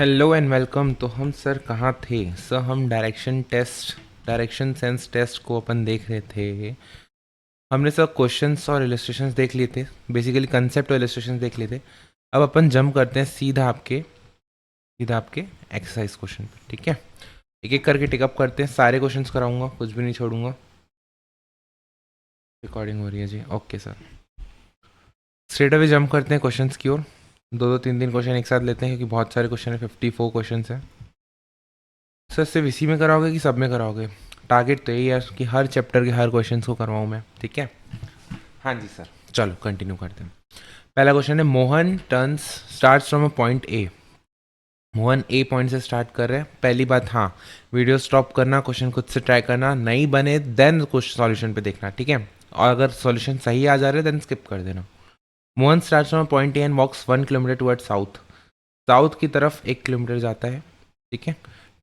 Hello and welcome. तो हम sir कहाँ थे सर? हम डायरेक्शन सेंस टेस्ट को अपन देख रहे थे। हमने सर क्वेश्चंस और इलस्ट्रेशंस देख लिए थे, बेसिकली कंसेप्ट और इलस्ट्रेशंस देख लिए थे। अब अपन जंप करते हैं सीधा आपके एक्सरसाइज क्वेश्चन पे, ठीक है? एक एक करके टिकअप करते हैं, सारे क्वेश्चंस कराऊंगा, कुछ भी नहीं छोड़ूंगा। रिकॉर्डिंग हो रही है जी, okay sir. Straight away jump करते हैं क्वेश्चंस की ओर। दो दो तीन तीन क्वेश्चन एक साथ लेते हैं क्योंकि बहुत सारे क्वेश्चन है, 54 क्वेश्चन है। सर सिर्फ इसी में कराओगे कि सब में कराओगे? टारगेट तो यही है कि हर चैप्टर के हर क्वेश्चन को करवाऊँ मैं, ठीक है? हाँ जी सर। चलो कंटिन्यू करते हैं। पहला क्वेश्चन है, Mohan turns starts from a point A. Mohan A point से स्टार्ट कर रहे हैं। पहली बात, हाँ, वीडियो स्टॉप करना, क्वेश्चन खुद से ट्राई करना, नहीं बने देन कुछ सॉल्यूशन पे देखना, ठीक है? और अगर सॉल्यूशन सही आ जा रहे देन स्किप कर देना। Mohan starts from point A and walks 1 kilometre toward south. South की तरफ 1 किलोमीटर जाता है, ठीक है?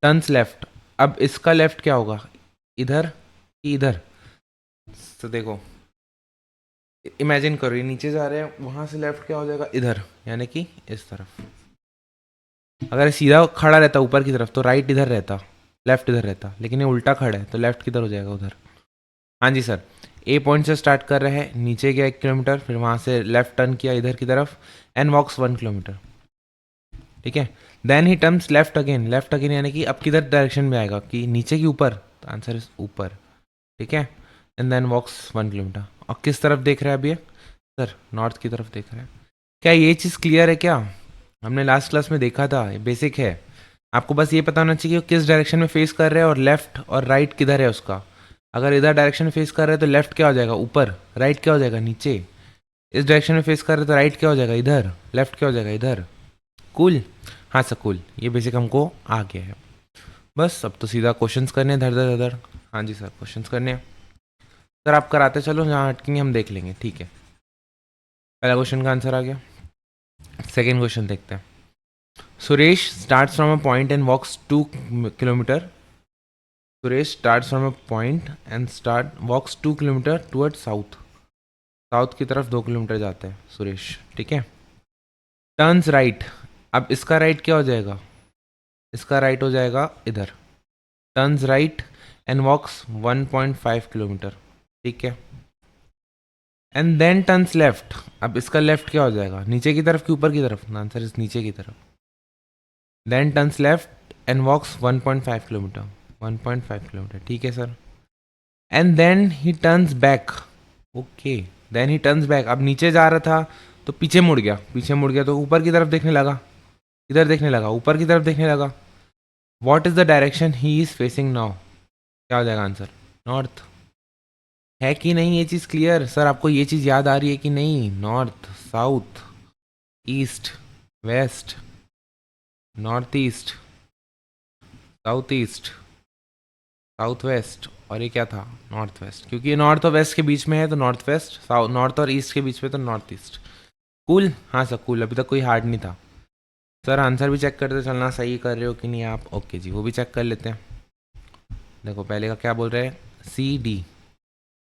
Turns left. अब इसका लेफ्ट क्या होगा, इधर कि इधर? तो देखो, इमेजिन करो ये नीचे जा रहे हैं, वहां से लेफ्ट क्या हो जाएगा, इधर, यानी कि इस तरफ। अगर सीधा खड़ा रहता ऊपर की तरफ तो राइट इधर रहता, लेफ्ट इधर रहता, लेकिन ये उल्टा खड़ा है तो लेफ्ट किधर हो जाएगा, उधर। हाँ जी सर। ए पॉइंट से स्टार्ट कर रहे हैं, नीचे गया 1 किलोमीटर, फिर वहां से लेफ्ट टर्न किया इधर की तरफ एंड वॉक्स 1 किलोमीटर, ठीक है? Then he turns left again यानी कि अब किधर डायरेक्शन में आएगा, कि नीचे की ऊपर? तो आंसर इज ऊपर, ठीक है? And then walks 1 kilometre. और किस तरफ देख रहा है अभी ये? सर नॉर्थ की तरफ देख रहा है। क्या ये चीज़ क्लियर है क्या? हमने लास्ट क्लास में देखा था, ये बेसिक है। आपको बस ये पता होना चाहिए कि किस डायरेक्शन में फेस कर रहे हैं और लेफ्ट और राइट किधर है उसका। अगर इधर डायरेक्शन में फेस कर रहे हैं तो लेफ्ट क्या हो जाएगा, ऊपर। राइट क्या हो जाएगा, नीचे। इस डायरेक्शन में फेस कर रहे हैं तो राइट क्या हो जाएगा, इधर। लेफ्ट क्या हो जाएगा, इधर। कूल? हाँ सर कूल, ये बेसिक हमको आ गया है। बस अब तो सीधा क्वेश्चंस करने हैं, धर धर धर। हाँ जी सर, क्वेश्चंस करने हैं। सर आप कराते चलो, जहाँ अटकेंगे हम देख लेंगे, ठीक है? पहला क्वेश्चन का आंसर आ गया। सेकेंड क्वेश्चन देखते हैं। Suresh starts from a point and walks 2 kilometre. Suresh starts from a point and walks 2 kilometre toward south. South की तरफ 2 किलोमीटर जाता है सुरेश, ठीक है? Turns right. अब इसका राइट क्या हो जाएगा, इसका राइट हो जाएगा इधर। Turns right and walks 1.5 kilometre, ठीक है? And then turns left. अब इसका लेफ्ट क्या हो जाएगा, नीचे की तरफ कि ऊपर की तरफ? आंसर इज नीचे की तरफ। Then turns left and walks 1.5 kilometre. 1.5 kilometre, ठीक है sir? And then he turns back. Okay. Then he turns back. अब नीचे जा रहा था तो पीछे मुड़ गया, पीछे मुड़ गया तो ऊपर की तरफ देखने लगा, इधर देखने लगा, ऊपर की तरफ देखने लगा। What is the direction he is facing now? क्या हो जाएगा आंसर? नॉर्थ। है कि नहीं ये चीज़ क्लियर? सर आपको ये चीज़ याद आ रही है कि नहीं? North, south, east, west, north east, south east, south west, और ये क्या था, नॉर्थ वेस्ट। क्योंकि ये नॉर्थ और वेस्ट के बीच में है तो नॉर्थ वेस्ट, साउथ नॉर्थ और ईस्ट के बीच में तो नॉर्थ ईस्ट। कूल? हाँ सर कूल, अभी तक कोई हार्ड नहीं था। सर आंसर भी चेक करते चलना, सही कर रहे हो कि नहीं आप। ओके जी, वो भी चेक कर लेते हैं। देखो पहले का क्या बोल रहे हैं, C D,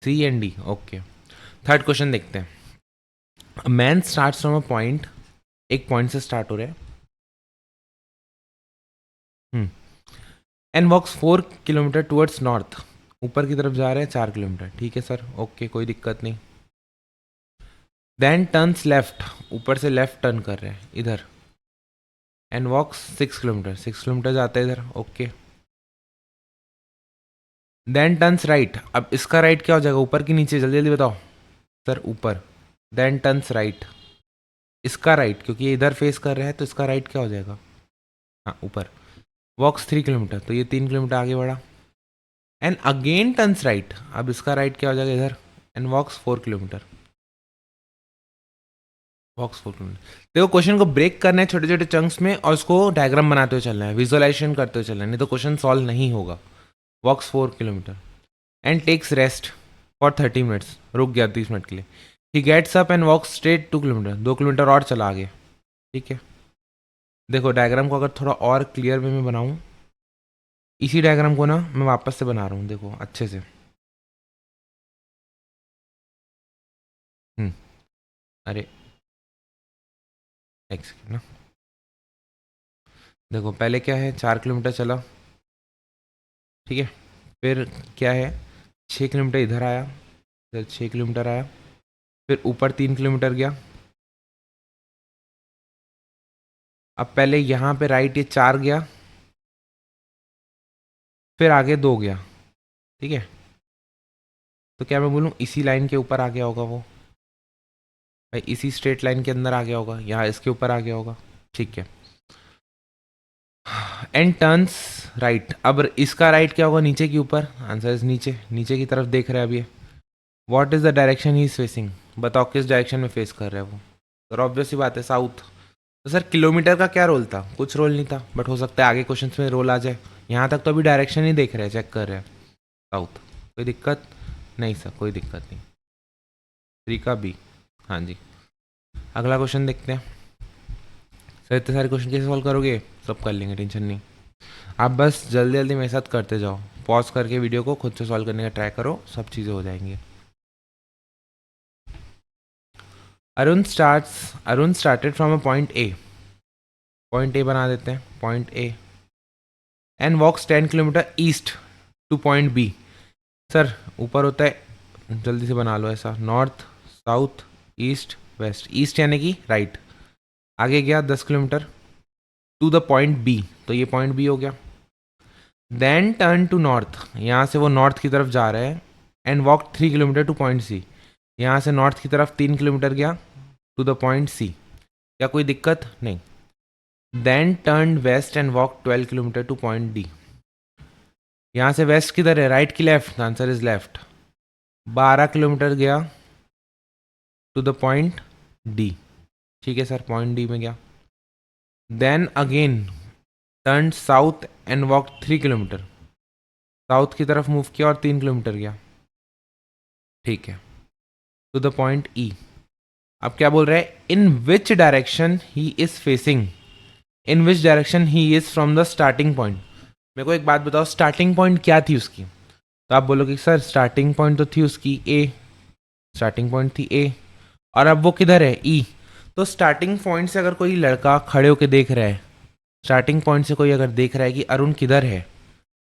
C and D, okay. Third question देखते हैं। Man start from a point, एक पॉइंट से स्टार्ट हो रहा है, and walks 4 kilometre towards north. ऊपर की तरफ जा रहे हैं 4 किलोमीटर, ठीक है सर, ओके, कोई दिक्कत नहीं। देन टर्न्स लेफ्ट, ऊपर से लेफ्ट टर्न कर रहे हैं इधर, एंड वॉक्स 6 किलोमीटर, 6 किलोमीटर जाता है इधर, ओके। Then turns right. अब इसका राइट क्या हो जाएगा, ऊपर की नीचे, जल्दी जल्दी बताओ। सर ऊपर। Then turns right. इसका राइट, क्योंकि ये इधर फेस कर रहा है तो इसका राइट क्या हो जाएगा, हाँ ऊपर। वॉक्स 3 किलोमीटर, तो ये 3 किलोमीटर आगे बढ़ा। And again turns right. अब इसका राइट क्या हो जाएगा, इधर, and walks 4 kilometre. Walks 4 kilometre. देखो क्वेश्चन को ब्रेक करना है छोटे छोटे चंक्स में और उसको डायग्राम बनाते हुए चलना है, विजुअलाइजेशन करते हुए चलना है, नहीं तो क्वेश्चन सॉल्व नहीं होगा। Walks 4 kilometre and takes rest for 30 minutes, रुक गया 30 मिनट के लिए। He gets up and walks straight 2 kilometre, 2 kilometre और चला आगे, ठीक है? देखो डायग्राम को अगर थोड़ा और क्लियर वे में बनाऊं, इसी डायग्राम को ना मैं वापस से बना रहा हूँ, देखो अच्छे से। हम्म। अरे एक सेकेंड ना। देखो पहले क्या है, 4 किलोमीटर चला, ठीक है। फिर क्या है, 6 किलोमीटर इधर आया, फिर 6 किलोमीटर आया, फिर ऊपर 3 किलोमीटर गया। अब पहले यहाँ पे राइट ये 4 गया, फिर आगे 2 गया, ठीक है। तो क्या मैं बोलूँ इसी लाइन के ऊपर आ गया होगा वो, भाई इसी स्ट्रेट लाइन के अंदर आ गया होगा, यहाँ इसके ऊपर आ गया होगा, ठीक है। एंड टर्न्स राइट, अब इसका राइट क्या होगा, नीचे के ऊपर, आंसर इज नीचे, नीचे की तरफ देख रहा है अब ये। What is the direction he is facing, बताओ किस डायरेक्शन में फेस कर रहा है वो। तो ऑब्वियस सी बात है साउथ। तो सर किलोमीटर का क्या रोल था, कुछ रोल नहीं था, बट हो सकता है आगे क्वेश्चन में रोल आ जाए। यहाँ तक तो अभी डायरेक्शन ही देख रहे हैं, चेक कर रहे हैं, साउथ। कोई दिक्कत नहीं सर, कोई दिक्कत नहीं। 3 का बी, हाँ जी। अगला क्वेश्चन देखते हैं। सर इतने सारे क्वेश्चन कैसे सॉल्व करोगे, सब कर लेंगे, टेंशन नहीं। आप बस जल्दी जल्दी मेरे साथ करते जाओ, पॉज करके वीडियो को खुद से सॉल्व करने का ट्राई करो, सब चीज़ें हो जाएंगी। Arun started from a point A, point A बना देते हैं, point A, and walks 10 kilometre east to point B. Sir ऊपर होता है, जल्दी से बना लो ऐसा, north south east west, east यानी कि राइट। आगे गया 10 kilometre to the point B, तो ये पॉइंट बी हो गया। देन टर्न टू नॉर्थ, यहाँ से वो नॉर्थ की तरफ जा रहे हैं, and walk 3 kilometre to point C, यहाँ से नॉर्थ की तरफ 3 किलोमीटर गया टू द पॉइंट सी। क्या कोई दिक्कत नहीं। Then turn west and walk 12 kilometre to point D. यहाँ से वेस्ट किधर है, राइट की left, answer is left. 12 kilometre गया टू द पॉइंट डी, ठीक है सर, पॉइंट डी में गया। Then again turn south and walk 3 kilometre, south की तरफ मूव किया और 3 किलोमीटर गया, ठीक है, टू द पॉइंट ई। अब क्या बोल रहा है, in which direction he is facing, in which direction he is from the starting point. मेरे को एक बात बताओ, स्टार्टिंग पॉइंट क्या थी उसकी। तो आप बोलोगे सर स्टार्टिंग पॉइंट तो थी उसकी ए, स्टार्टिंग पॉइंट थी ए, और अब वो किधर है, ई। तो स्टार्टिंग पॉइंट से अगर कोई लड़का खड़े होकर देख रहा है, स्टार्टिंग पॉइंट से कोई अगर देख रहा है कि अरुण किधर है,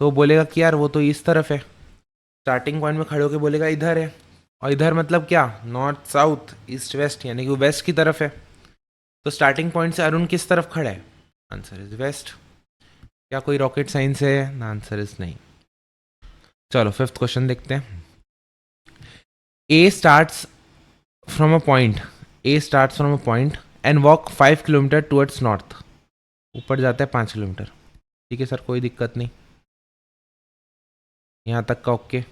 तो बोलेगा कि यार वो तो इस तरफ है। स्टार्टिंग पॉइंट में खड़े होकर बोलेगा इधर है, और इधर मतलब क्या, नॉर्थ साउथ ईस्ट वेस्ट, यानी कि वो वेस्ट की तरफ है। तो स्टार्टिंग पॉइंट से अरुण किस तरफ खड़ा है, आंसर इज वेस्ट। क्या कोई रॉकेट साइंस है, आंसर इज नहीं। चलो 5th क्वेश्चन देखते हैं। A starts from a point, A starts from a point and walk 5 kilometre towards north, ऊपर जाता है 5 किलोमीटर, ठीक है सर, कोई दिक्कत नहीं, यहाँ तक का okay.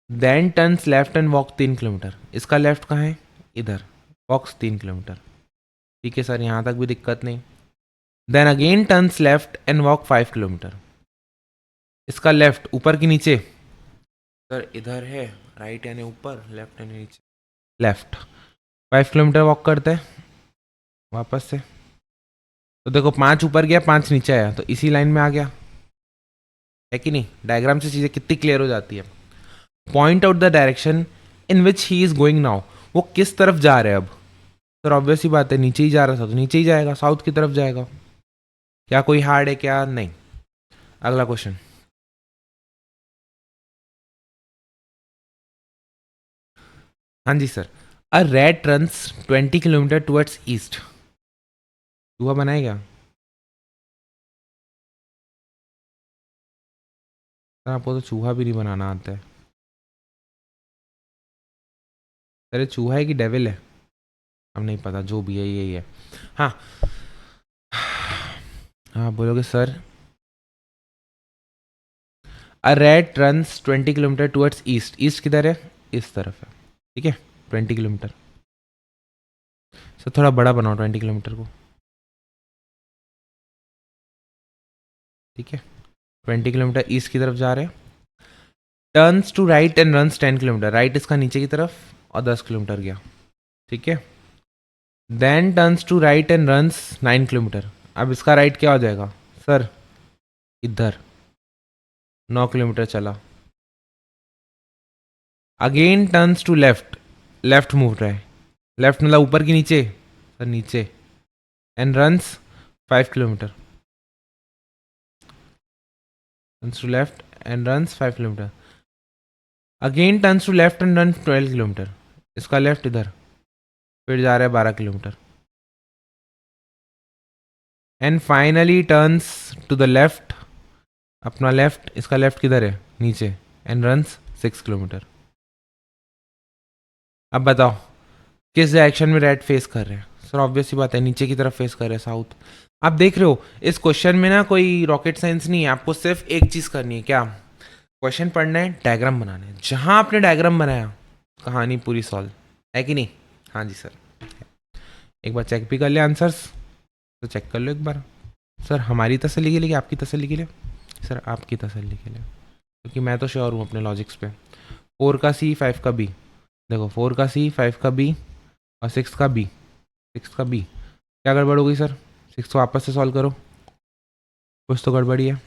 Then turns left and walk 3 kilometre, इसका लेफ्ट कहाँ है, इधर, वॉक्स 3 किलोमीटर, ठीक है सर, यहाँ तक भी दिक्कत नहीं। Then again turns left and walk 5 kilometre, इसका लेफ्ट ऊपर की नीचे, सर इधर है, राइट यानी ऊपर, लेफ्ट यानी नीचे, लेफ्ट। 5 किलोमीटर वॉक करते हैं वापस से, तो देखो 5 ऊपर गया 5 नीचे आया, तो इसी लाइन में आ गया, है कि नहीं। डायग्राम से चीज़ें कितनी क्लियर हो जाती है। Point out the direction in which he is going now, वो किस तरफ जा रहे हैं अब। सर ऑब्वियस ही बात है, नीचे ही जा रहा था तो नीचे ही जाएगा, साउथ की तरफ जाएगा। क्या कोई हार्ड है क्या, नहीं। अगला क्वेश्चन। हाँ जी sir, a rat runs 20 kilometre towards east, चूहा बनाएगा। सर आपको तो चूहा भी नहीं बनाना आता है। अरे चूहा है कि डेविल है, अब नहीं पता, जो भी है यही है। हाँ हाँ बोलोगे sir, a rat runs 20 kilometre towards east, east किधर है, इस तरफ है, ठीक है, 20 किलोमीटर। सर थोड़ा बड़ा बनाओ 20 किलोमीटर को, ठीक है। 20 किलोमीटर ईस्ट की तरफ जा रहे हैं। Turns to right and runs 10 kilometre, right इसका नीचे की तरफ और 10 किलोमीटर गया, ठीक है। Then turns to right and runs 9 kilometre, अब इसका राइट क्या हो जाएगा सर, इधर 9 किलोमीटर चला। Again turns to left, left move रहा है, लेफ्ट मतलब ऊपर की नीचे, सर नीचे, and runs 5 kilometre, turns to left and runs 5 kilometre, again turns to left and run 12 kilometre, इसका लेफ्ट इधर, फिर जा रहा है 12 kilometre, and finally turns to the left, अपना लेफ्ट, इसका लेफ्ट किधर है, नीचे, एंड रन्स 6 किलोमीटर। अब बताओ किस डायरेक्शन में रेड फेस कर रहे हैं? सर ऑब्वियस ही बात है, नीचे की तरफ फेस कर रहे हैं, साउथ। आप देख रहे हो इस क्वेश्चन में ना कोई रॉकेट साइंस नहीं है, आपको सिर्फ एक चीज़ करनी है, क्या? क्वेश्चन पढ़ना है, डायग्राम बनाना है। जहां आपने डायग्राम बनाया कहानी पूरी सॉल्व है कि नहीं? हाँ जी सर। एक बार चेक भी कर ले आंसर्स, तो चेक कर लो एक बार। सर हमारी तसल्ली के लिए, आपकी तसल्ली के लिए? सर आपकी तसल्ली के लिए, क्योंकि मैं तो श्योर हूँ अपने लॉजिक्स पे। 4 का सी, 5 का बी। देखो 4 का सी, 5 का बी और 6 का बी, 6 का बी। क्या गड़बड़ हो गई सर? 6 को वापस से सॉल्व करो, कुछ तो गड़बड़ी है।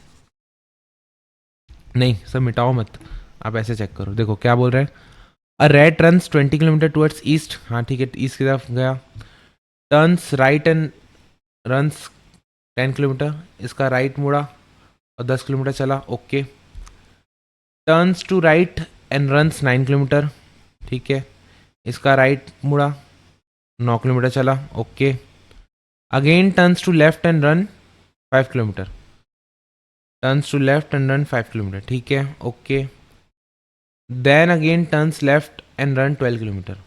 नहीं सर मिटाओ मत, आप ऐसे चेक करो। देखो क्या बोल रहा है, a rat runs 20 kilometre towards east. हाँ ठीक है, ईस्ट की तरफ गया। Turns right and runs 10 kilometre, इसका राइट मुड़ा और 10 किलोमीटर चला, okay. Turns to right and runs 9 kilometre, ठीक है, इसका राइट मुड़ा 9 किलोमीटर चला, okay. Again turns to left and run 5 kilometre, turns to left and run 5 kilometre, ठीक है, okay. Then again turns left and run 12 kilometre,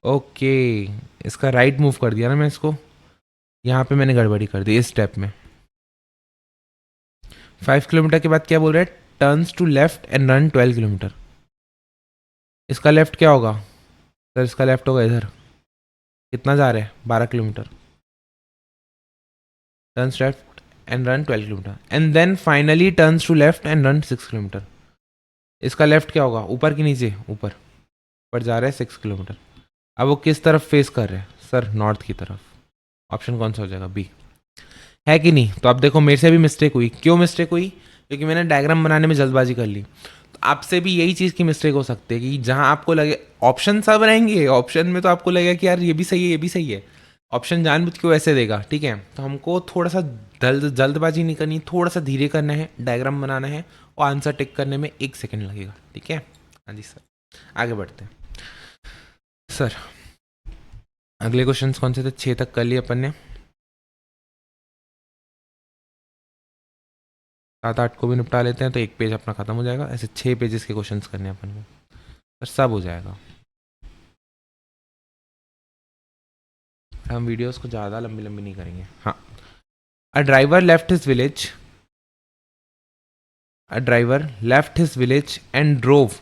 okay. इसका right move कर दिया ना मैं इसको, यहाँ पे मैंने गड़बड़ी कर दी इस स्टेप में। 5 किलोमीटर के बाद क्या बोल रहा है, turns to left and run 12 kilometre. इसका लेफ्ट क्या होगा सर? इसका लेफ्ट होगा इधर, कितना जा रहा है, 12 kilometre. Turns left and run 12 kilometre, and then finally turns to left and run 6 kilometre. इसका लेफ्ट क्या होगा, ऊपर कि नीचे? ऊपर, पर जा रहा है 6 किलोमीटर। अब वो किस तरफ फेस कर रहे हैं सर? नॉर्थ की तरफ। ऑप्शन कौन सा हो जाएगा? बी, है कि नहीं? तो अब देखो मेरे से भी मिस्टेक हुई। क्यों मिस्टेक हुई? क्योंकि मैंने डायग्राम बनाने में जल्दबाजी कर ली। तो आपसे भी यही चीज़ की मिस्टेक हो सकती है कि जहां आपको लगे, ऑप्शन सब रहेंगे, ऑप्शन में तो आपको लगेगा कि यार ये भी सही है, ये भी सही है, ऑप्शन जानबूझ के ऐसे देगा, ठीक है। तो हमको थोड़ा सा जल्दबाजी नहीं करनी, थोड़ा सा धीरे करना है, डायग्राम बनाना है, और आंसर टिक करने में 1 सेकेंड लगेगा, ठीक है। हाँ जी सर, आगे बढ़ते हैं। सर अगले क्वेश्चंस कौन से थे? 6 तक कर लिए अपन ने, 7-8 को भी निपटा लेते हैं तो 1 पेज अपना खत्म हो जाएगा। ऐसे 6 पेजेस के क्वेश्चंस करने हैं अपन को, सर सब हो जाएगा। हम वीडियोस को ज़्यादा लंबी लंबी नहीं करेंगे। हाँ, a driver left his village, a driver left his village and drove,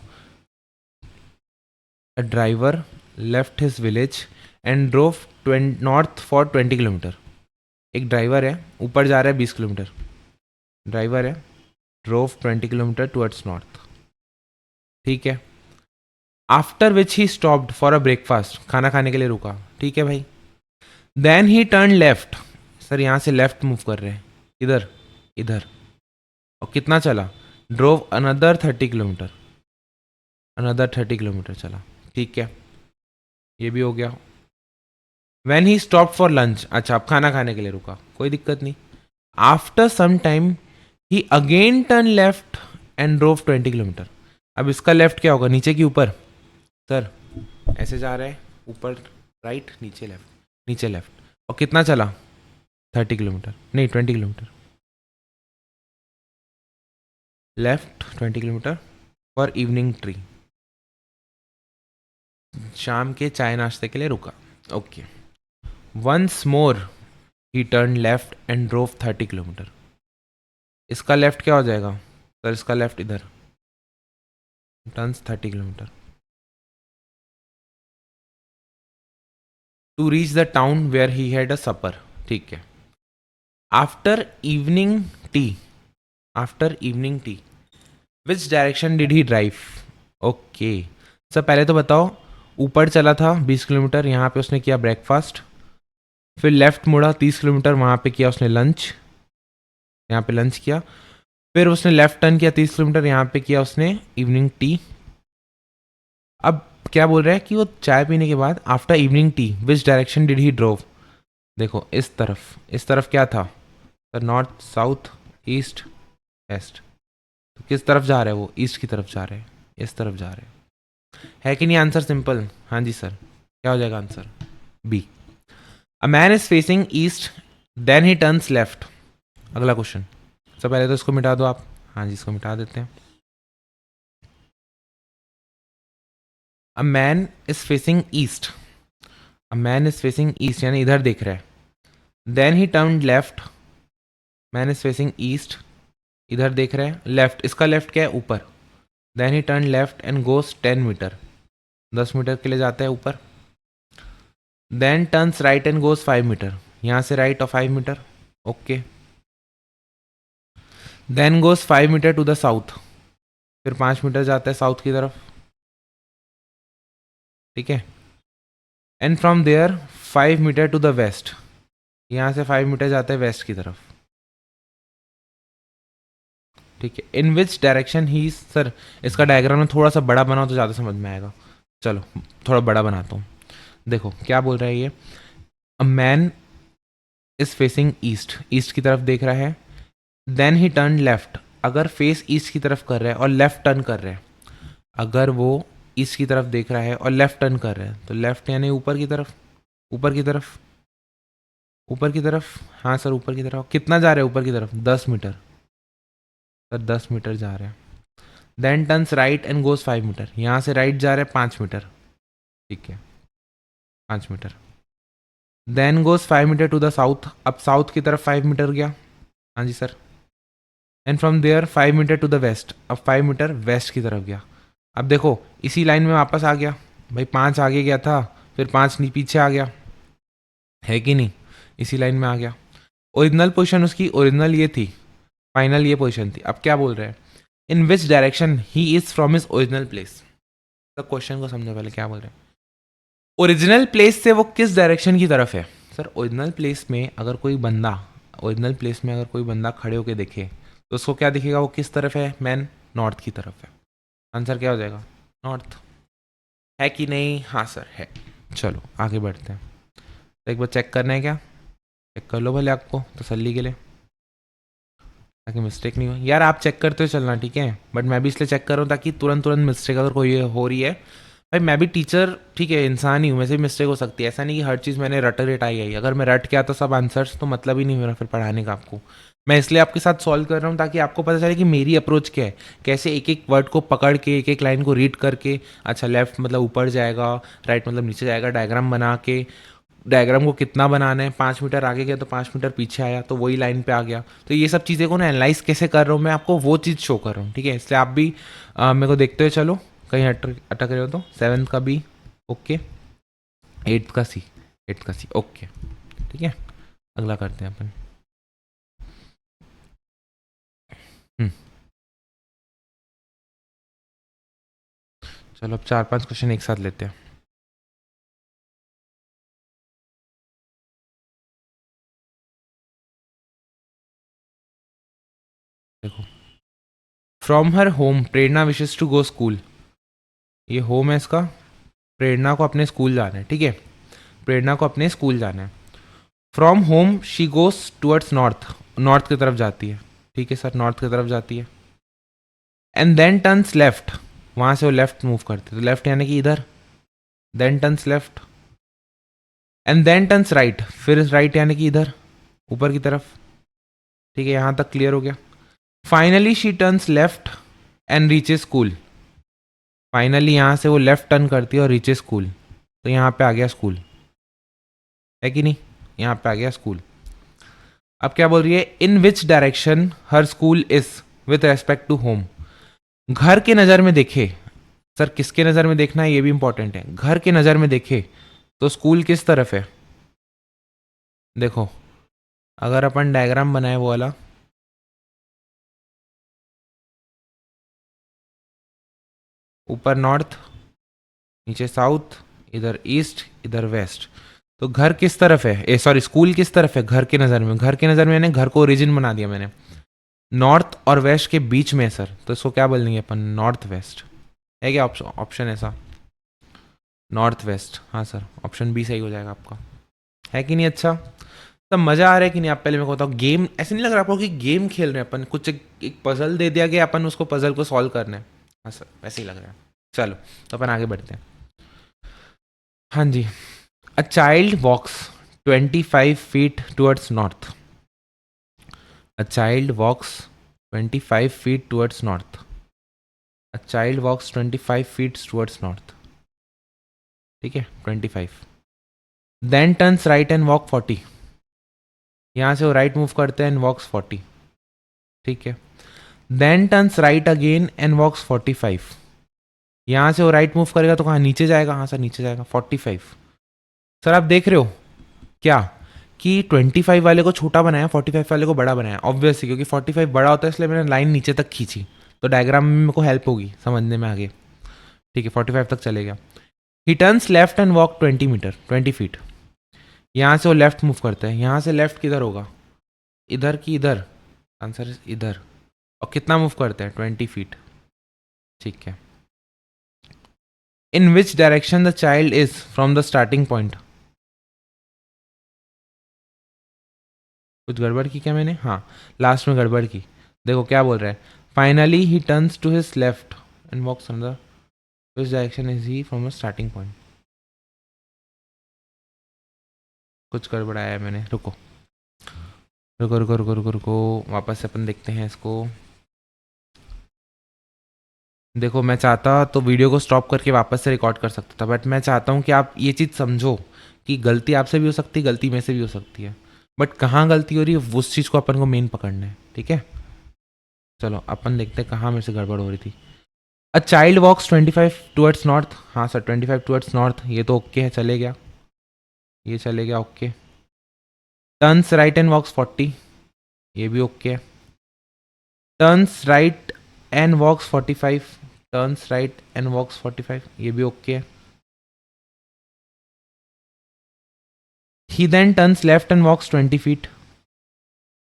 a driver left his village and drove north for 20 kilometre. एक ड्राइवर है, ऊपर जा रहा है 20 किलोमीटर, ड्राइवर है, ड्रोव 20 किलोमीटर टुवर्ड्स नॉर्थ, ठीक है। After which he stopped for a breakfast, खाना खाने के लिए रुका, ठीक है भाई। Then he turn left, sir यहाँ से लेफ्ट मूव कर रहे हैं, इधर, इधर, और कितना चला? Drove another 30 kilometre, another 30 kilometre चला, ठीक है, ये भी हो गया। When he stop for lunch, अच्छा अब खाना खाने के लिए रुका, कोई दिक्कत नहीं। After some time he again turn left and drove 20 kilometre. अब इसका लेफ्ट क्या होगा, नीचे की ऊपर? सर ऐसे जा रहा है, ऊपर राइट, नीचे लेफ्ट, नीचे लेफ्ट, और कितना चला? 30 किलोमीटर, नहीं 20 kilometre, left 20 kilometre for evening tea, शाम के चाय नाश्ते के लिए रुका, okay. Once more he turn left and drove 30 kilometre. इसका लेफ्ट क्या हो जाएगा सर? इसका लेफ्ट इधर, turns 30 kilometre to reach the town where he had a supper, ठीक है। After evening tea, after evening tea which direction did he drive? Okay sir पहले तो बताओ, ऊपर चला था 20 किलोमीटर, यहाँ पे उसने किया ब्रेकफास्ट, फिर लेफ्ट मुड़ा 30 किलोमीटर, वहाँ पे किया उसने लंच, यहाँ पे लंच किया, फिर उसने लेफ्ट टर्न किया 30 किलोमीटर, यहाँ पे किया उसने इवनिंग टी। अब क्या बोल रहा है कि वो चाय पीने के बाद after evening tea which direction did he drove? देखो इस तरफ, इस तरफ क्या था sir? North, south, east, west, किस तरफ जा रहे हैं वो? ईस्ट की तरफ जा रहे हैं, इस तरफ जा रहे हैं। है कि नहीं आंसर सिंपल? हाँ जी सर, क्या हो जाएगा answer? B. A man is facing east then he turns left. अगला क्वेश्चन। सबसे पहले तो इसको मिटा दो आप। हाँ जी, इसको मिटा देते हैं। A man is facing east, a man is facing east यानी इधर देख रहा है। Then he turn left, man is facing east, इधर देख रहे हैं, लेफ्ट, इसका लेफ्ट क्या है? ऊपर। Then he turn left and goes 10 metre, 10 metre के लिए जाता है ऊपर। Then turns right and goes 5 metre, यहाँ से राइट और 5 metre, okay. Then goes 5 metre to the south, फिर 5 मीटर जाता है साउथ की तरफ, ठीक है। And from there 5 metre to the west, यहाँ से 5 मीटर जाता है वेस्ट की तरफ, ठीक है। In which direction he, sir इसका डायग्राम में थोड़ा सा बड़ा बनाओ तो ज़्यादा समझ में आएगा। चलो थोड़ा बड़ा बनाता हूँ। देखो क्या बोल रहा है ये, अ man is facing east, east की तरफ देख रहा है। देन ही टर्न लेफ्ट, अगर फेस ईस्ट की तरफ कर रहा है और लेफ्ट टर्न कर रहा है, अगर वो ईस्ट की तरफ देख रहा है और लेफ्ट टर्न कर रहा है तो लेफ्ट यानी ऊपर की तरफ, ऊपर की तरफ, ऊपर की तरफ। हाँ सर ऊपर की तरफ। कितना जा रहा है ऊपर की तरफ? 10 मीटर, सर 10 मीटर जा रहा है। Then turns right and goes 5 metre, यहाँ से राइट जा रहा है 5 मीटर, ठीक है, 5 metre. Then goes 5 metre to the south, अब साउथ की तरफ 5 मीटर गया। हाँ जी sir. And from there 5 metre to the west, अब 5 मीटर वेस्ट की तरफ गया। अब देखो इसी लाइन में वापस आ गया भाई, 5 आगे गया था, फिर 5 पीछे आ गया, है कि नहीं? इसी लाइन में आ गया। ओरिजिनल पोजीशन उसकी, ओरिजिनल ये थी, फाइनल ये पोजीशन थी। अब क्या बोल रहे हैं, in which direction he is from his original place. तो क्वेश्चन को समझो पहले, क्या बोल रहे हैं? ओरिजिनल प्लेस से वो किस डायरेक्शन की तरफ है? सर ओरिजिनल प्लेस में अगर कोई बंदा, ओरिजिनल प्लेस में अगर कोई बंदा खड़े होकर देखे तो उसको क्या दिखेगा? वो किस तरफ है? मैन नॉर्थ की तरफ है। आंसर क्या हो जाएगा? नॉर्थ। है कि नहीं? हाँ सर है। चलो आगे बढ़ते हैं। तो एक बार चेक करना है क्या? चेक कर लो भले आपको तसल्ली के लिए, ताकि मिस्टेक नहीं हो। यार आप चेक करते हो चलना, ठीक है, बट मैं भी इसलिए चेक कर रहा हूँ ताकि तुरंत तुरंत मिस्टेक अगर कोई हो रही है, भाई मैं भी टीचर, ठीक है, इंसान ही हूँ, वैसे भी मिस्टेक हो सकती है। ऐसा नहीं कि हर चीज़ मैंने रट रटाई आई, अगर मैं रट के आता सब आंसर्स तो मतलब ही नहीं मेरा फिर पढ़ाने का आपको। मैं इसलिए आपके साथ सॉल्व कर रहा हूँ ताकि आपको पता चले कि मेरी अप्रोच क्या है, कैसे एक एक वर्ड को पकड़ के, एक एक लाइन को रीड करके, अच्छा लेफ्ट मतलब ऊपर जाएगा, राइट मतलब नीचे जाएगा, डायग्राम बना के, डायग्राम को कितना बनाना है, 5 मीटर आगे गया तो 5 मीटर पीछे आया तो वही लाइन पे आ गया। तो ये सब चीज़ें को ना एनालाइज कैसे कर रहा हूँ मैं, आपको वो चीज़ शो कर रहा हूँ, ठीक है। इसलिए आप भी मेरे को देखते हुए चलो, कहीं अटक रहे हो तो। 7th का बी ओके, 8th का सी, 8th का सी ओके, ठीक है। अगला करते हैं अपन। चलो अब 4-5 क्वेश्चन एक साथ लेते हैं। देखो, from her home Prerna wishes to go school, ये होम है इसका, प्रेरणा को अपने स्कूल जाना है, ठीक है, प्रेरणा को अपने स्कूल जाना है। From home she goes towards north, north की तरफ जाती है, ठीक है सर, नॉर्थ की तरफ जाती है। एंड देन टर्न्स लेफ्ट, वहाँ से वो लेफ्ट मूव करती है, तो लेफ्ट यानी कि इधर, then turns left. And then turns right, फिर राइट यानी कि इधर ऊपर की तरफ, ठीक है, यहाँ तक क्लियर हो गया। Finally she turns left and reaches school, finally यहाँ से वो लेफ्ट टर्न करती है और रीचेज स्कूल, तो यहाँ पे आ गया स्कूल, है कि नहीं? यहाँ पे आ गया स्कूल। अब क्या बोल रही है, in which direction her school is with respect to home. घर के नज़र में देखे, सर किसके नज़र में देखना है ये भी इंपॉर्टेंट है, घर के नज़र में देखे तो स्कूल किस तरफ है? देखो अगर अपन डायग्राम बनाए वो वाला, ऊपर नॉर्थ, नीचे साउथ, इधर ईस्ट, इधर वेस्ट, तो घर किस तरफ है, ए सॉरी स्कूल किस तरफ है? घर के नज़र में, घर के नज़र में मैंने घर को ओरिजिन बना दिया मैंने, नॉर्थ और वेस्ट के बीच में सर, तो इसको क्या बोलेंगे अपन? North west. है क्या ऑप्शन ऐसा? नॉर्थ वेस्ट, हाँ सर, ऑप्शन बी सही हो जाएगा आपका, है कि नहीं? अच्छा सब मज़ा आ रहा है कि नहीं? आप पहले मेरे को बताओ। गेम ऐसे नहीं लग रहा आपको कि गेम खेल रहे हैं अपन? कुछ एक पजल दे दिया गया, अपन उसको पजल को सॉल्व करना है। हाँ सर, वैसे ही लग रहा है। चलो तो अपन आगे बढ़ते हैं। हाँ जी। A child walks 25 feet towards north. A child walks 25 feet towards north. A child walks 25 feet towards north. ठीक है, 25। Then turns right and walk 40। यहाँ से वो राइट मूव करते हैं एंड वॉक्स 40। ठीक है। Then turns right again and walks 45। यहाँ से वो राइट मूव करेगा तो कहाँ नीचे जाएगा? हाँ सर, नीचे जाएगा 45। सर आप देख रहे हो क्या कि 25 वाले को छोटा बनाया, 45 वाले को बड़ा बनाया? ऑब्वियसली, क्योंकि 45 बड़ा होता है इसलिए मैंने लाइन नीचे तक खींची, तो डायग्राम में मेरे को हेल्प होगी समझने में आगे। ठीक है, 45 तक चलेगा। He turns left and walk 20 metre, 20 feet। यहाँ से वो लेफ्ट मूव करते हैं। यहाँ से लेफ्ट किधर होगा? इधर की इधर? आंसर इज इधर। और कितना मूव करते हैं? 20 feet। ठीक है। In which direction the child is from the starting point? कुछ गड़बड़ की क्या मैंने? हाँ, लास्ट में गड़बड़ की। देखो क्या बोल रहा है। Finally he turns to his left and walks on the which direction is he from the starting point? कुछ गड़बड़ाया है मैंने। रुको रुको रुको रुको रुको रुको, वापस से अपन देखते हैं इसको। देखो मैं चाहता तो वीडियो को स्टॉप करके वापस से रिकॉर्ड कर सकता था, बट मैं चाहता हूँ कि आप ये चीज़ समझो कि गलती आपसे भी हो सकती है, गलती में से भी हो सकती है, बट कहाँ गलती हो रही है उस चीज़ को अपन को मेन पकड़ना है। ठीक है, चलो अपन देखते हैं कहाँ मेरे से गड़बड़ हो रही थी। A child walks 25 towards north. हाँ सर, 25 टुवर्ड्स नॉर्थ, ये तो ओके है, चले गया, ये चले गया, okay. Turns right and walks 40, ये भी ओके है। Turns right and walks 45, turns right and walks 45, ये भी ओके है। He then turns left and walks 20 feet।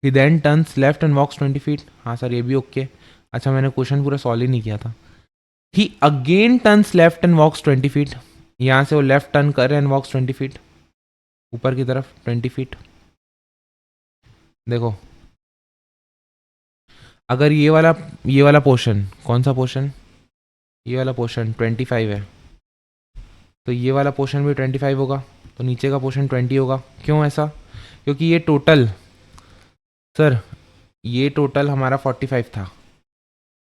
He then turns left and walks 20 feet। हाँ सर, ये भी ओके। अच्छा, मैंने क्वेश्चन पूरा सॉल्व ही नहीं किया था। He again turns left and walks 20 feet। यहाँ से वो लेफ्ट टर्न कर एंड वॉक्स 20 feet ऊपर की तरफ, 20 feet। देखो, अगर ये वाला पोर्शन, कौन सा पोर्शन? ये वाला पोर्शन 25 है, तो ये वाला पोर्शन भी 25 होगा, तो नीचे का पोर्शन 20 होगा। क्यों ऐसा? क्योंकि ये टोटल, सर ये टोटल हमारा 45 था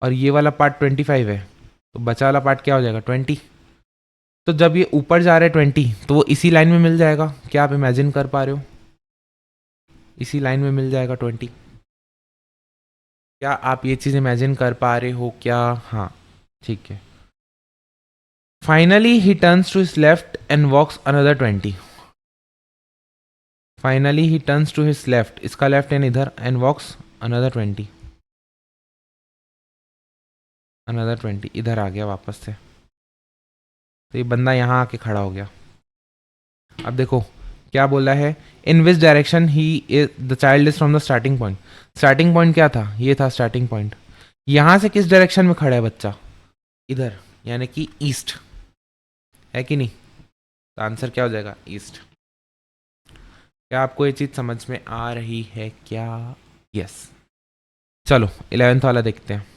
और ये वाला पार्ट 25 है, तो बचा वाला पार्ट क्या हो जाएगा? 20। तो जब ये ऊपर जा रहा है 20, तो वो इसी लाइन में मिल जाएगा। क्या आप इमेजिन कर पा रहे हो? इसी लाइन में मिल जाएगा 20। क्या आप ये चीज़ इमेजिन कर पा रहे हो क्या? हाँ, ठीक है। Finally he turns to his left and walks another 20। Finally he turns to his left, इसका लेफ्ट एंड इधर, एंड वॉक्स अनदर 20। अनदर 20 इधर आ गया वापस से, तो ये बंदा यहाँ आके खड़ा हो गया। अब देखो क्या बोला है। In which direction he the child is from the starting point. Starting point क्या था? ये था स्टार्टिंग पॉइंट। यहाँ से किस डायरेक्शन में खड़ा है बच्चा? इधर, यानी कि ईस्ट, है कि नहीं? तो आंसर क्या हो जाएगा? ईस्ट। क्या आपको ये चीज़ समझ में आ रही है क्या? यस। चलो 11th वाला देखते हैं।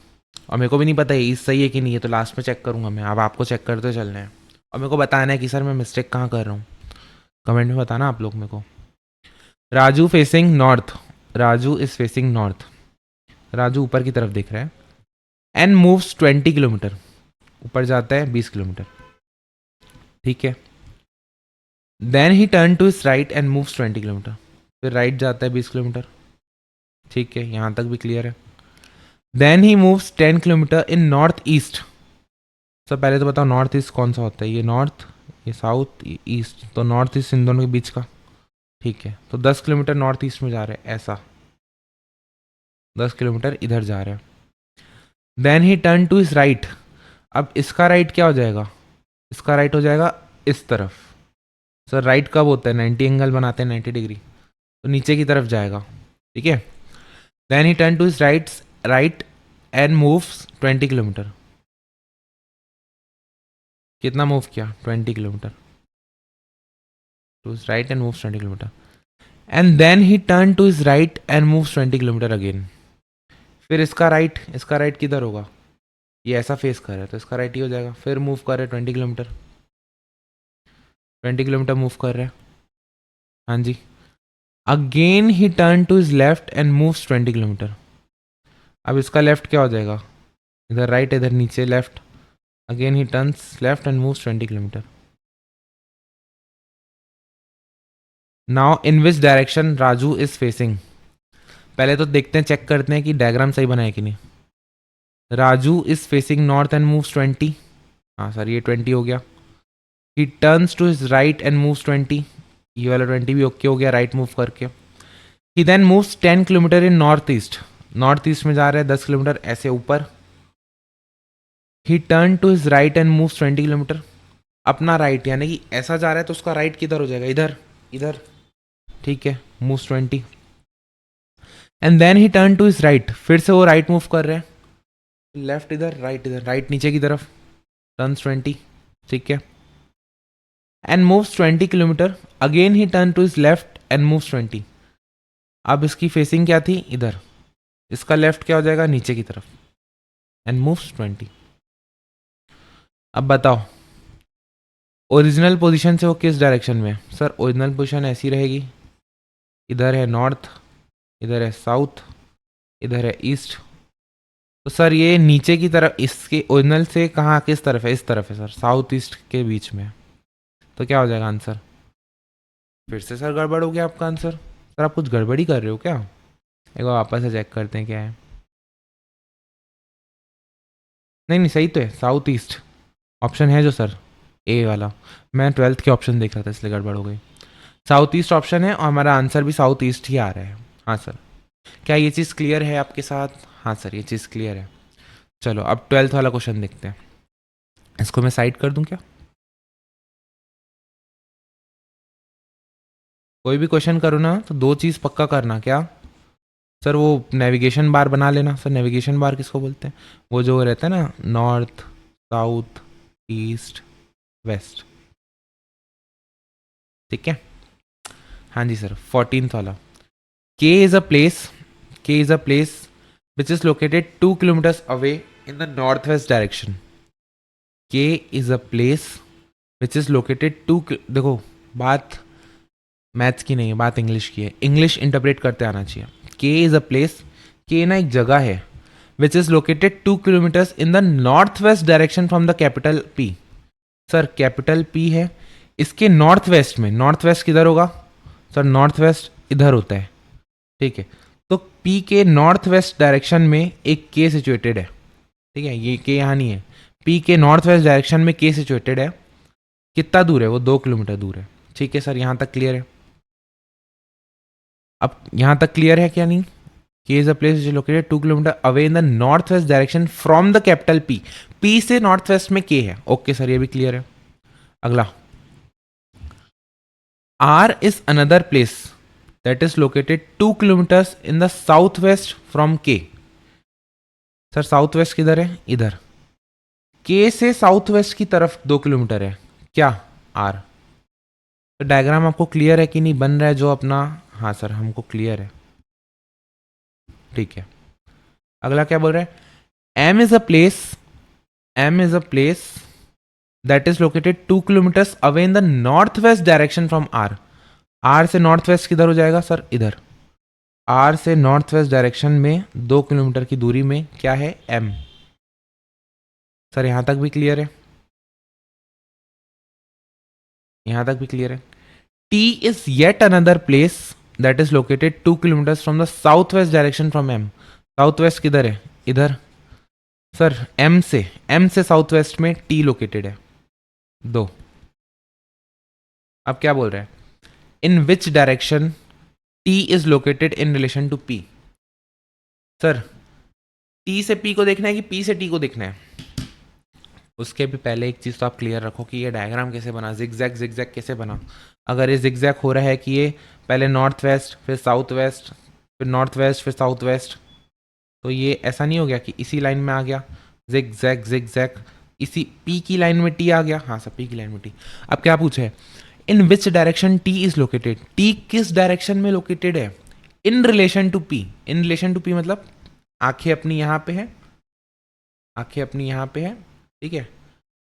और मेरे को भी नहीं पता है ईस्ट सही है कि नहीं है, तो लास्ट में चेक करूँगा मैं। अब आपको चेक करते चलना है और मेरे को बताना है कि सर मैं मिस्टेक कहाँ कर रहा हूँ। कमेंट में बताना आप लोग मेरे को। Raju facing north. Raju is facing north. Raju ऊपर की तरफ देख रहा है एंड मूव्स 20 किलोमीटर। ऊपर जाता है 20 किलोमीटर। ठीक है। Then he turn to his right and moves 20 kilometre. फिर राइट जाता है 20 किलोमीटर। ठीक है, यहाँ तक भी क्लियर है। Then he moves 10 kilometre in north east. सब पहले तो बताओ नॉर्थ ईस्ट कौन सा होता है? ये नॉर्थ, ये साउथ, ये ईस्ट, तो नॉर्थ ईस्ट इन दोनों के बीच का। ठीक है, तो 10 किलोमीटर नॉर्थ ईस्ट में जा रहे हैं, ऐसा 10 किलोमीटर इधर जा रहे हैं। Then he turn to his right. अब इसका राइट क्या हो जाएगा? इसका राइट हो जाएगा इस तरफ। सर राइट कब होता है? 90 एंगल बनाते हैं, 90 डिग्री, तो नीचे की तरफ जाएगा। ठीक है। Then he turn to his right and moves 20 kilometre. कितना मूव किया? 20 kilometre to his right and moves 20 kilometre. And then he turn to his right and moves 20 kilometre again. फिर इसका राइट किधर होगा, ये ऐसा फेस कर रहा है तो इसका राइट ही हो जाएगा। फिर मूव कर रहे हैं 20 किलोमीटर, 20 किलोमीटर मूव कर रहे हैं, हाँ जी। Again he turn to his left and moves 20 kilometre. अब इसका लेफ्ट क्या हो जाएगा, इधर राइट, इधर नीचे left. Again he turns left and moves 20 kilometre. Now in which direction Raju is facing. पहले तो देखते हैं, चेक करते हैं कि डायग्राम सही बना है कि नहीं। Raju is facing north and moves 20। हाँ सर, ये 20 हो गया। He turns to his right and moves 20। ये वाला 20 भी ओके हो गया राइट मूव करके। He then moves 10 kilometre in north east. North east में जा रहे हैं 10 किलोमीटर ऐसे ऊपर। He turn to his right and moves 20 kilometre. अपना राइट यानी कि ऐसा जा रहा है तो उसका राइट किधर हो जाएगा, इधर, इधर, ठीक है, moves 20। And then he turn to his right, फिर से वो राइट मूव कर रहे हैं, लेफ्ट इधर, राइट नीचे की तरफ, टर्न्स 20, ठीक है, and moves 20 kilometre. Again he turn to his left and moves 20। अब इसकी फेसिंग क्या थी, इधर, इसका लेफ्ट क्या हो जाएगा, नीचे की तरफ, एंड मूव्स 20। अब बताओ ओरिजिनल पोजीशन से वो किस डायरेक्शन में है। सर ओरिजिनल पोजीशन ऐसी रहेगी, इधर है नॉर्थ, इधर है साउथ, इधर है ईस्ट। तो सर ये नीचे की तरफ, इसके ओरिजिनल से कहाँ किस तरफ है, इस तरफ है सर, साउथ ईस्ट के बीच में। तो क्या हो जाएगा आंसर, फिर से सर गड़बड़ हो गया आपका आंसर। सर आप कुछ गड़बड़ी कर रहे हो क्या, एक बार वापस से चेक करते हैं क्या है। नहीं नहीं सही तो है, साउथ ईस्ट ऑप्शन है जो सर, ए वाला। मैं 12th के ऑप्शन देख रहा था इसलिए गड़बड़ हो गई। साउथ ईस्ट ऑप्शन है और हमारा आंसर भी साउथ ईस्ट ही आ रहा है। हाँ सर, क्या ये चीज़ क्लियर है आपके साथ। हाँ सर ये चीज़ क्लियर है। चलो अब 12th वाला क्वेश्चन देखते हैं। इसको मैं साइड कर दूं क्या, कोई भी क्वेश्चन करो ना तो दो चीज़ पक्का करना। क्या सर, वो नेविगेशन बार बना लेना। सर नेविगेशन बार किसको बोलते हैं, वो जो रहता है ना, नॉर्थ साउथ ईस्ट वेस्ट, ठीक है। हाँ जी सर 14th वाला, K is a place, K is a place which is located 2 kilometres away in the north west direction. K is a place which is located 2, देखो बात maths की नहीं है, बात इंग्लिश की है, इंग्लिश इंटरप्रेट करते आना चाहिए। के इज़ अ प्लेस, के ना एक जगह है, विच is located 2 kilometres in the north west direction from the capital P. Sir capital P है, इसके नॉर्थ वेस्ट में, नॉर्थ वेस्ट किधर होगा सर, नॉर्थ वेस्ट इधर होता है, ठीक है। तो पी के नॉर्थ वेस्ट डायरेक्शन में एक के सिचुएटेड है, ठीक है, ये के यहाँ नहीं है, पी के नॉर्थ वेस्ट डायरेक्शन में के सिचुएटेड है। कितना दूर है वो, 2 किलोमीटर दूर है, ठीक है सर, यहाँ तक क्लियर है। अब यहाँ तक क्लियर है क्या नहीं, के is a place which is located 2 kilometre away in the north west direction from the capital P. P से नॉर्थ वेस्ट में के है, ओके सर ये भी क्लियर है। अगला, R is another place that is located 2 kilometres in the south west from K. Sir south west किधर है, इधर, के से साउथ वेस्ट की तरफ 2 किलोमीटर है, क्या आर। तो डायग्राम आपको क्लियर है कि नहीं बन रहा है जो अपना, हाँ सर हमको क्लियर है, ठीक है। अगला क्या बोल रहा है, M is a place, M is a place that is located 2 kilometres away in the north west direction from R. R से नॉर्थ वेस्ट किधर हो जाएगा सर, इधर, आर से नॉर्थ वेस्ट डायरेक्शन में 2 किलोमीटर की दूरी में क्या है, एम। सर यहां तक भी क्लियर है, यहां तक भी क्लियर है। T is yet another place that is located 2 kilometres from the south west direction from M. South west किधर है, इधर, सर एम से साउथ वेस्ट में टी लोकेटेड है, 2। अब क्या बोल रहे हैं, in which direction T is located in relation to P. Sir T से पी को देखना है कि पी से टी को देखना है, उसके भी पहले एक चीज़ तो आप क्लियर रखो कि ये डायग्राम कैसे बना, जिगजैग जिगजैग कैसे बना। अगर ये जिगजैग हो रहा है कि ये पहले नॉर्थ वेस्ट फिर साउथ वेस्ट फिर नॉर्थ वेस्ट फिर साउथ वेस्ट, तो ये ऐसा नहीं हो गया कि इसी लाइन में आ गया, जिगजैग जिगजैग, इसी पी की लाइन में टी आ गया। हाँ सर पी की लाइन में टी। अब क्या पूछे, in which direction T is located, T किस डायरेक्शन में लोकेटेड है, in relation to P. In relation to P मतलब आंखें अपनी यहाँ पे है, आंखें अपनी यहाँ पे है, ठीक है।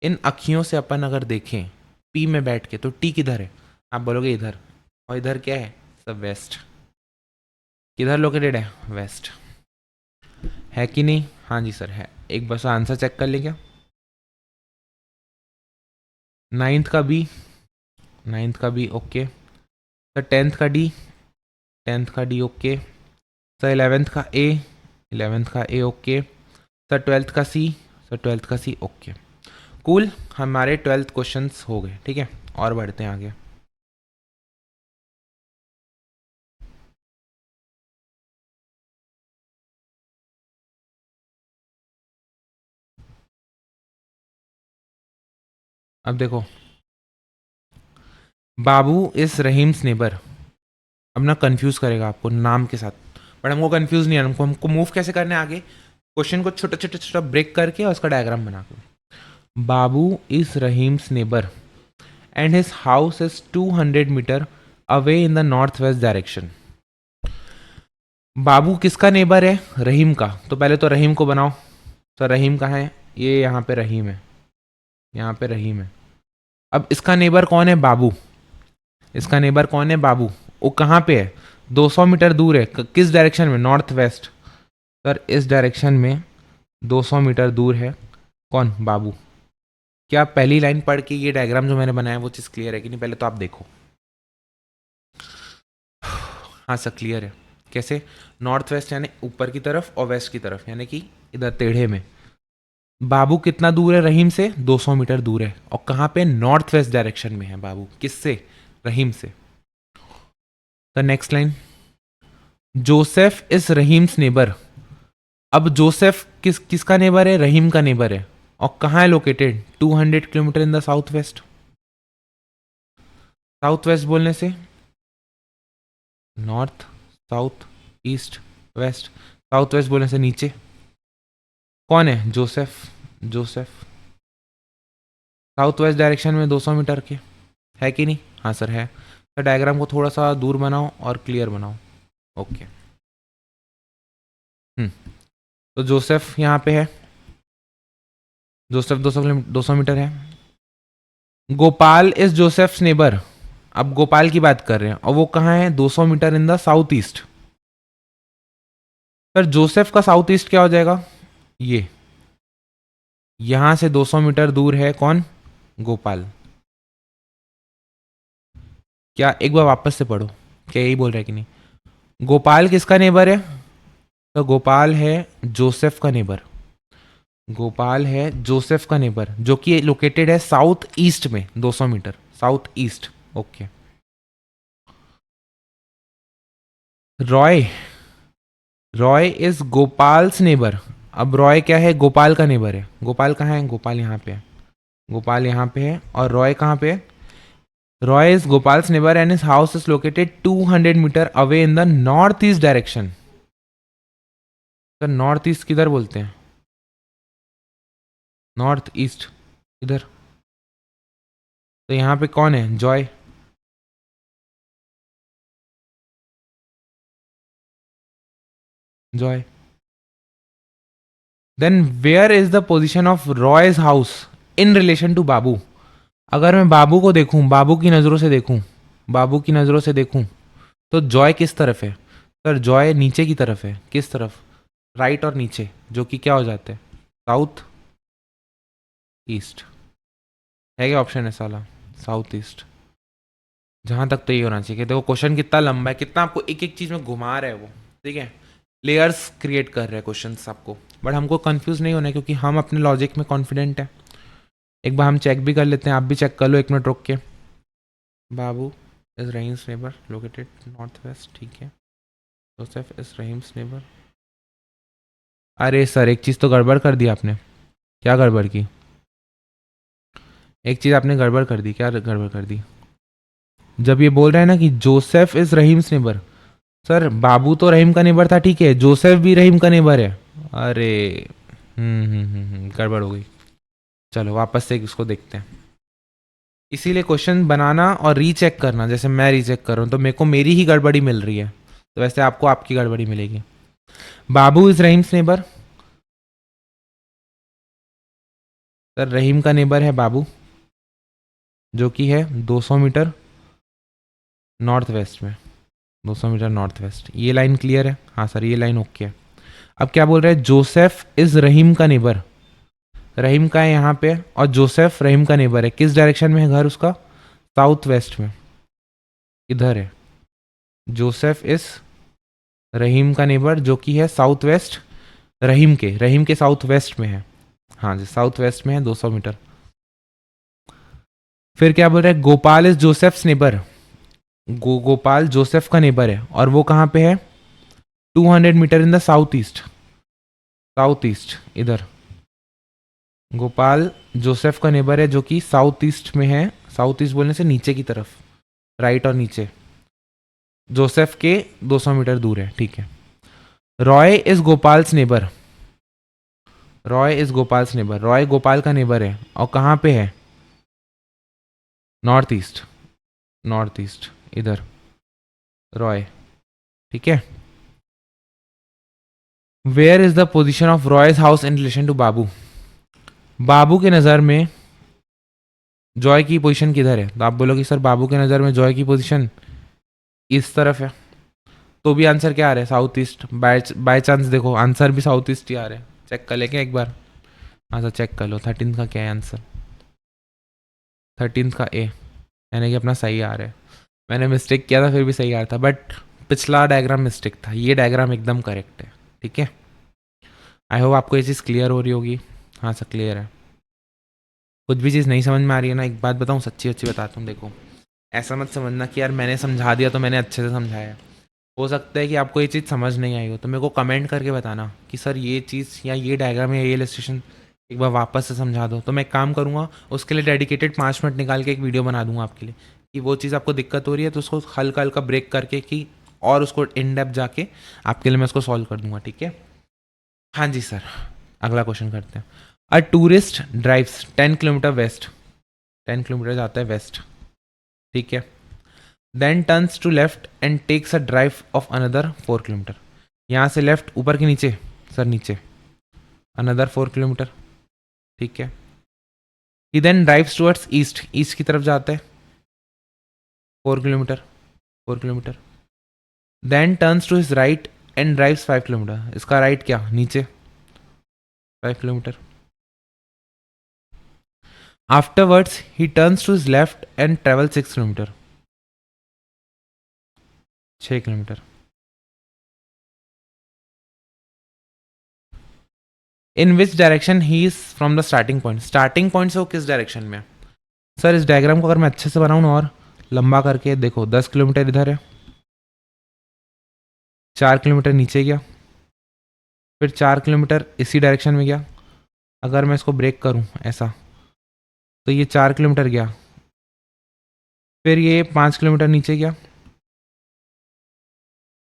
इन अखियों से अपन अगर देखें पी में बैठ के तो टी किधर है, आप बोलोगे इधर, और इधर क्या है, सब वेस्ट। किधर लोकेटेड है, वेस्ट, है कि नहीं? हाँ जी सर है। एक बस आंसर चेक कर लें क्या? 9th का बी, 9th का बी ओके सर। 10th का डी, 10th का डी ओके सर। 11th का ए, 11th का ए ओके सर। 12th का सी सर, 12th का सी ओके। कूल, हमारे 12th क्वेश्चंस हो गए, ठीक है। और बढ़ते हैं आगे। अब देखो, बाबू इस रहीम्स नेबर, अब ना कंफ्यूज करेगा आपको नाम के साथ, बट हमको कंफ्यूज नहीं है, हमको मूव कैसे करना है आगे, क्वेश्चन को छोटा छोटा छोटा ब्रेक करके और उसका डायग्राम बना के। Babu is Rahim's neighbour and his house is 200 metre away in the north west direction. Babu किसका नेबर है, रहीम का। तो पहले तो रहीम को बनाओ। तो रहीम कहाँ है, ये यहाँ पे रहीम है, यहाँ पे रहीम है। अब इसका नेबर कौन है, बाबू। इसका नेबर कौन है, बाबू। वो कहाँ पे है, 200 मीटर दूर है। किस डायरेक्शन में, नॉर्थ वेस्ट। सर इस डायरेक्शन में 200 मीटर दूर है कौन, बाबू। क्या पहली लाइन पढ़ के ये डायग्राम जो मैंने बनाया वो चीज़ क्लियर है कि नहीं, पहले तो आप देखो। हाँ सर क्लियर है। कैसे, नॉर्थ वेस्ट यानी ऊपर की तरफ और वेस्ट की तरफ यानी कि इधर टेढ़े में। बाबू कितना दूर है रहीम से, 200 मीटर दूर है। और कहाँ पे, नॉर्थ वेस्ट डायरेक्शन में है बाबू, किससे, रहीम से। The next line, Joseph is Rahim's neighbour. अब जोसेफ किसका नेबर है, रहीम का नेबर है। और कहाँ है located, 200 kilometre in the south west. South west बोलने से north, south, east, west. South west बोलने से नीचे। कौन है, Joseph. Joseph south west direction में 200 मीटर के, है कि नहीं? हाँ सर है। तो डायग्राम को थोड़ा सा दूर बनाओ और क्लियर बनाओ। ओके। तो जोसेफ यहाँ पे है, जोसेफ 200 मीटर है। Gopal is Joseph's neighbour. अब गोपाल की बात कर रहे हैं और वो कहाँ है, 200 metre in the south east. Sir Joseph का साउथ ईस्ट क्या हो जाएगा, ये यहां से 200 मीटर दूर है कौन, गोपाल। क्या एक बार वापस से पढ़ो, क्या यही बोल रहा है कि नहीं। गोपाल किसका नेबर है, तो गोपाल है जोसेफ का नेबर। गोपाल है जोसेफ का नेबर जो कि लोकेटेड है साउथ ईस्ट में 200 metre, south east. Okay. Roy, Roy is Gopal's neighbour. अब रॉय क्या है, गोपाल का नेबर है। गोपाल कहाँ है, गोपाल यहाँ पे है, गोपाल यहाँ पे है। और रॉय कहाँ पे है, Roy is Gopal's neighbour and his house is located 200 metre away in the north east direction. Sir north east किधर बोलते हैं, नॉर्थ ईस्ट इधर। तो यहाँ पे कौन है, Joy. Joy. Then where is the position of Roy's house in relation to Babu. अगर मैं बाबू को देखूं, बाबू की नज़रों से देखूं, बाबू की नज़रों से देखूं, तो जॉय किस तरफ है। सर जॉय नीचे की तरफ है, किस तरफ, राइट और नीचे, जो कि क्या हो जाते हैं, साउथ ईस्ट। है क्या ऑप्शन है साला, साउथ ईस्ट। जहां तक तो ये होना चाहिए। देखो क्वेश्चन कितना लंबा है, कितना आपको एक एक चीज में घुमा रहा है वो, ठीक है। लेयर्स क्रिएट कर रहे हैं क्वेश्चन आपको, बट हमको कंफ्यूज नहीं होना है क्योंकि हम अपने लॉजिक में कॉन्फिडेंट है। एक बार हम चेक भी कर लेते हैं, आप भी चेक कर लो 1 मिनट रुक के। Babu is Rahim's neighbour located north west, ठीक है। Joseph is Rahim's neighbour. अरे सर एक चीज़ तो गड़बड़ कर दी आपने। क्या गड़बड़ की, एक चीज़ आपने गड़बड़ कर दी। क्या गड़बड़ कर दी, जब ये बोल रहे हैं ना कि Joseph is Rahim's neighbour, sir Babu तो रहीम का नेबर था, ठीक है, जोसेफ भी रहीम का नेबर है। अरे गड़बड़ हो गई। चलो वापस से इसको देखते हैं। इसीलिए क्वेश्चन बनाना और रीचेक करना, जैसे मैं रीचेक कर रहा हूँ तो मेरे को मेरी ही गड़बड़ी मिल रही है, तो वैसे आपको आपकी गड़बड़ी मिलेगी। बाबू इज रहीम्स नेबर। सर रहीम का नेबर है बाबू, जो कि है 200 मीटर नॉर्थ वेस्ट में, 200 मीटर नॉर्थ वेस्ट। ये लाइन क्लियर है? हाँ सर ये लाइन ओके है। अब क्या बोल रहे हैं, जोसेफ इज रहीम का नेबर। रहीम का है यहाँ पे और जोसेफ रहीम का नेबर है। किस डायरेक्शन में है घर उसका? साउथ वेस्ट में, इधर है। जोसेफ इज रहीम का नेबर जो कि है साउथ वेस्ट, रहीम के साउथ वेस्ट में है। हाँ जी साउथ वेस्ट में है 200 मीटर। फिर क्या बोल रहे हैं, Gopal is Joseph's neighbour. Gopal Joseph का नेबर है और वो कहाँ पे है? 200 metre in the south east, south east इधर। गोपाल जोसेफ का नेबर है जो कि साउथ ईस्ट में है। साउथ ईस्ट बोलने से नीचे की तरफ, राइट और नीचे, जोसेफ के 200 मीटर दूर है, ठीक है। Roy is Gopal's neighbour. Roy is Gopal's neighbour, Roy Gopal का नेबर है और कहाँ पे है? नॉर्थ ईस्ट, नॉर्थ ईस्ट इधर रॉय, ठीक है। Where is the position of Roy's house in relation to Babu. Babu के नज़र में जॉय की पोजीशन किधर है? तो आप बोलोगे सर बाबू के नज़र में जॉय की पोजीशन इस तरफ है, तो भी आंसर क्या आ रहा है? South east. बाय चांस देखो आंसर भी साउथ ईस्ट ही आ रहा है, चेक कर लेंगे एक बार। हाँ सर चेक कर लो, 13 का क्या है आंसर? 13 का ए, यानी कि अपना सही आ रहा है। मैंने मिस्टेक किया था फिर भी सही आ रहा था, बट पिछला डायग्राम मिस्टेक था, ये डायग्राम एकदम करेक्ट है, ठीक है। आई होप आपको ये चीज़ क्लियर हो रही होगी। हाँ सर क्लियर है। कुछ भी चीज़ नहीं समझ में आ रही है ना, एक बात बताऊँ, सच्ची सच्ची बताता हूँ, देखो ऐसा मत समझना कि यार मैंने समझा दिया तो मैंने अच्छे से समझाया। हो सकता है कि आपको ये चीज़ समझ नहीं आई हो, तो मेरे को कमेंट करके बताना कि सर ये चीज़ या ये डायग्राम या ये इलस्ट्रेशन एक बार वापस से समझा दो, तो मैं एक काम करूँगा, उसके लिए डेडिकेटेड 5 मिनट निकाल के एक वीडियो बना दूंगा आपके लिए, कि वो चीज़ आपको दिक्कत हो रही है तो उसको हल्का हल्का ब्रेक करके कि और उसको इन डेप्थ जाके आपके लिए मैं उसको सॉल्व कर दूंगा, ठीक है। हाँ जी सर, अगला क्वेश्चन करते हैं। A tourist drives 10 kilometre west, 10 kilometre जाता है वेस्ट, ठीक है। Then turns to left and takes a drive of another 4 kilometre. यहाँ से लेफ्ट ऊपर के नीचे, सर नीचे, अनदर 4 किलोमीटर, ठीक है। He then drives towards east, east की तरफ जाता है 4 kilometre, 4 kilometre. Then turns to his right and drives 5 kilometre. इसका राइट क्या? नीचे 5 kilometre. Afterwards he turns to his left and travel 6 kilometre, 6 kilometre. In which direction he is from the starting point, starting point से वो किस direction में है? Sir इस diagram को अगर मैं अच्छे से बनाऊँ ना और लंबा करके, देखो 10 किलोमीटर इधर है, 4 किलोमीटर नीचे गया, फिर 4 किलोमीटर इसी डायरेक्शन में गया। अगर मैं इसको ब्रेक करूं ऐसा, तो ये 4 किलोमीटर गया, फिर ये 5 किलोमीटर नीचे गया,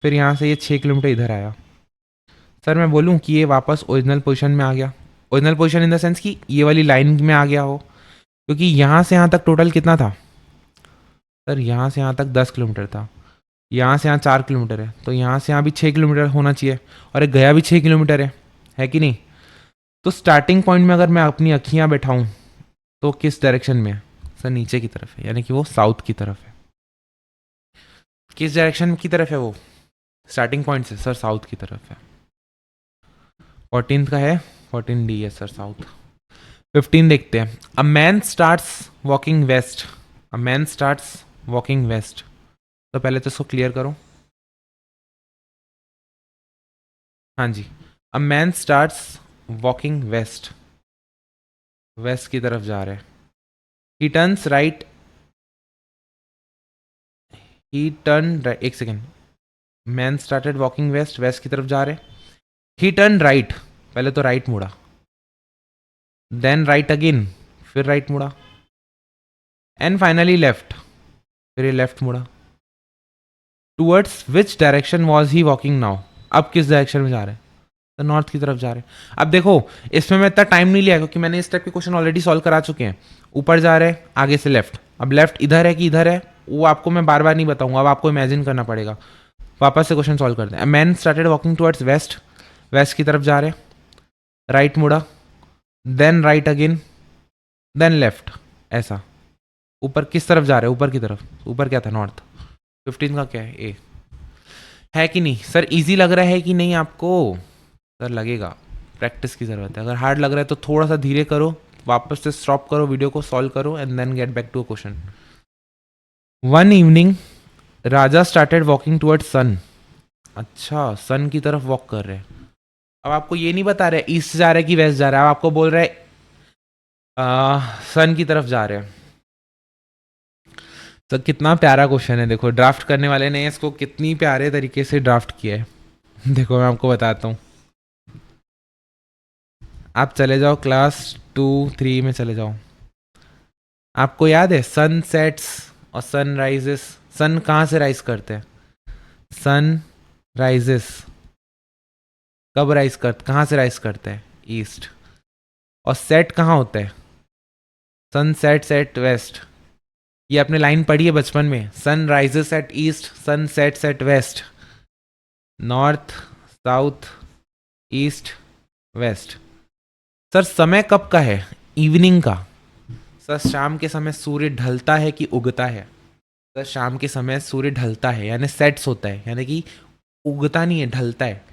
फिर यहाँ से ये 6 किलोमीटर इधर आया। सर मैं बोलूँ कि ये वापस ओरिजिनल पोजीशन में आ गया, original position in the sense कि ये वाली लाइन में आ गया हो, क्योंकि यहाँ से यहाँ तक टोटल कितना था? सर यहाँ से यहाँ तक 10 किलोमीटर था, यहाँ से यहाँ 4 किलोमीटर है, तो यहाँ से यहाँ भी 6 किलोमीटर होना चाहिए, और एक गया भी 6 किलोमीटर है कि नहीं? तो स्टार्टिंग पॉइंट में अगर मैं अपनी अखियाँ बैठाऊँ तो किस डायरेक्शन में है? सर नीचे की तरफ है, यानी कि वो साउथ की तरफ है। किस डायरेक्शन की तरफ है वो स्टार्टिंग पॉइंट से? सर साउथ की तरफ है। 14 का है, 14 डी है सर साउथ। 15 देखते हैं। A man starts walking west, a man starts walking west. तो पहले तो इसको क्लियर करो। हाँ जी, a man starts walking west, west की तरफ जा रहे हैं। He turns right, he turn, एक second, man started walking west, west की तरफ जा रहे। ही टर्न राइट, पहले तो राइट मुड़ा, देन राइट अगेन, फिर राइट मुड़ा, एंड फाइनली लेफ्ट, फिर ये लेफ्ट मुड़ा। Towards which direction was he walking now, अब किस डायरेक्शन में जा रहे हैं? तो नॉर्थ की तरफ जा रहे हैं। अब देखो इसमें मैं इतना टाइम नहीं लिया क्योंकि मैंने इस टाइप के क्वेश्चन ऑलरेडी सॉल्व करा चुके हैं। ऊपर जा रहे हैं आगे से लेफ्ट, अब लेफ्ट इधर है कि इधर है वो आपको मैं बार बार नहीं बताऊंगा, अब आपको इमेजिन करना पड़ेगा। वापस से क्वेश्चन सॉल्व करते हैं। Man started walking towards west, west की तरफ जा रहे हैं, राइट मुड़ा, then right again, then left, ऐसा। ऊपर किस तरफ जा रहे हैं? ऊपर की तरफ। ऊपर क्या था? नॉर्थ। 15 का क्या है? ए है कि नहीं सर? इजी लग रहा है कि नहीं आपको? सर लगेगा, प्रैक्टिस की ज़रूरत है। अगर हार्ड लग रहा है तो थोड़ा सा धीरे करो, वापस से स्टॉप करो, वीडियो को सॉल्व करो and then get back to a question. One evening Raja started walking towards sun. अच्छा, सन की तरफ वॉक कर रहे हैं। अब आपको ये नहीं बता रहे ईस्ट जा रहे हैं कि वेस्ट जा रहा है, अब आपको बोल रहे सन की तरफ जा रहे हैं। तो कितना प्यारा क्वेश्चन है, देखो ड्राफ्ट करने वाले ने इसको कितनी प्यारे तरीके से ड्राफ्ट किया है। देखो मैं आपको बताता हूँ, आप चले जाओ क्लास 2-3 में चले जाओ। आपको याद है सन सेट्स और सन राइजेस? सन कहाँ से राइज करते हैं? सन राइजेस कब राइज करते, कहाँ से राइज करते हैं? ईस्ट। और सेट कहाँ होता है? Sun sets at west. ये आपने लाइन पढ़ी है बचपन में, sun rises at east, sun sets at west. North, south, east, west. Sir समय कब का है? इवनिंग का। सर शाम के समय सूर्य ढलता है कि उगता है? सर शाम के समय सूर्य ढलता है, यानी सेट्स होता है, यानी कि उगता नहीं है, ढलता है।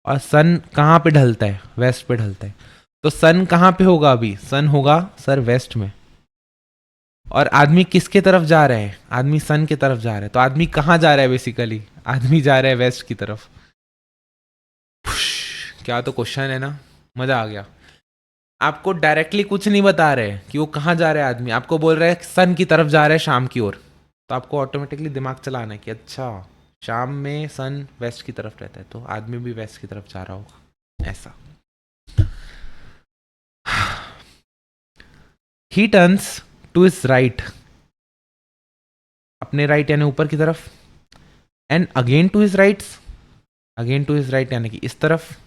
और सन कहाँ पे ढलता है? वेस्ट पे ढलता है। तो सन कहाँ पे होगा अभी? सन होगा सर वेस्ट में। और आदमी किसके तरफ जा रहा है? आदमी सन की तरफ जा रहा है। तो आदमी कहाँ जा रहा है बेसिकली? आदमी जा रहा है वेस्ट की तरफ। क्या तो क्वेश्चन है ना, मजा आ गया। आपको डायरेक्टली कुछ नहीं बता रहे कि वो कहाँ जा रहा है आदमी, आपको बोल रहे हैं सन की तरफ जा रहा है शाम की ओर। तो आपको ऑटोमेटिकली दिमाग चलाना है कि अच्छा शाम में सन वेस्ट की तरफ रहता है तो आदमी भी वेस्ट की तरफ जा रहा होगा, ऐसा। He turns to his right, अपने राइट यानी ऊपर की तरफ, and again to his right, again to his right यानी कि इस तरफ।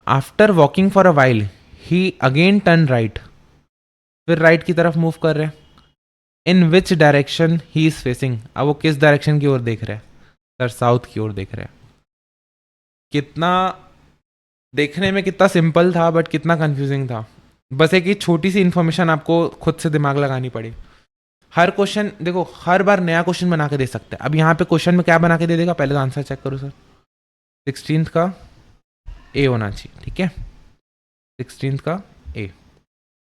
After walking for a while he again turn right, फिर राइट की तरफ मूव कर रहे हैं। In which direction he is facing, अब वो किस डायरेक्शन की ओर देख रहे हैं? सर साउथ की ओर देख रहे हैं। कितना देखने में कितना सिंपल था बट कितना कंफ्यूजिंग था। बस एक ही छोटी सी इंफॉर्मेशन आपको खुद से दिमाग लगानी पड़ी। हर क्वेश्चन देखो, हर बार नया क्वेश्चन बना के दे सकते हैं। अब यहाँ पे क्वेश्चन में क्या बना के दे देगा, पहले तो आंसर चेक करो सर। 16th का ए होना चाहिए, ठीक है। 16th का ए,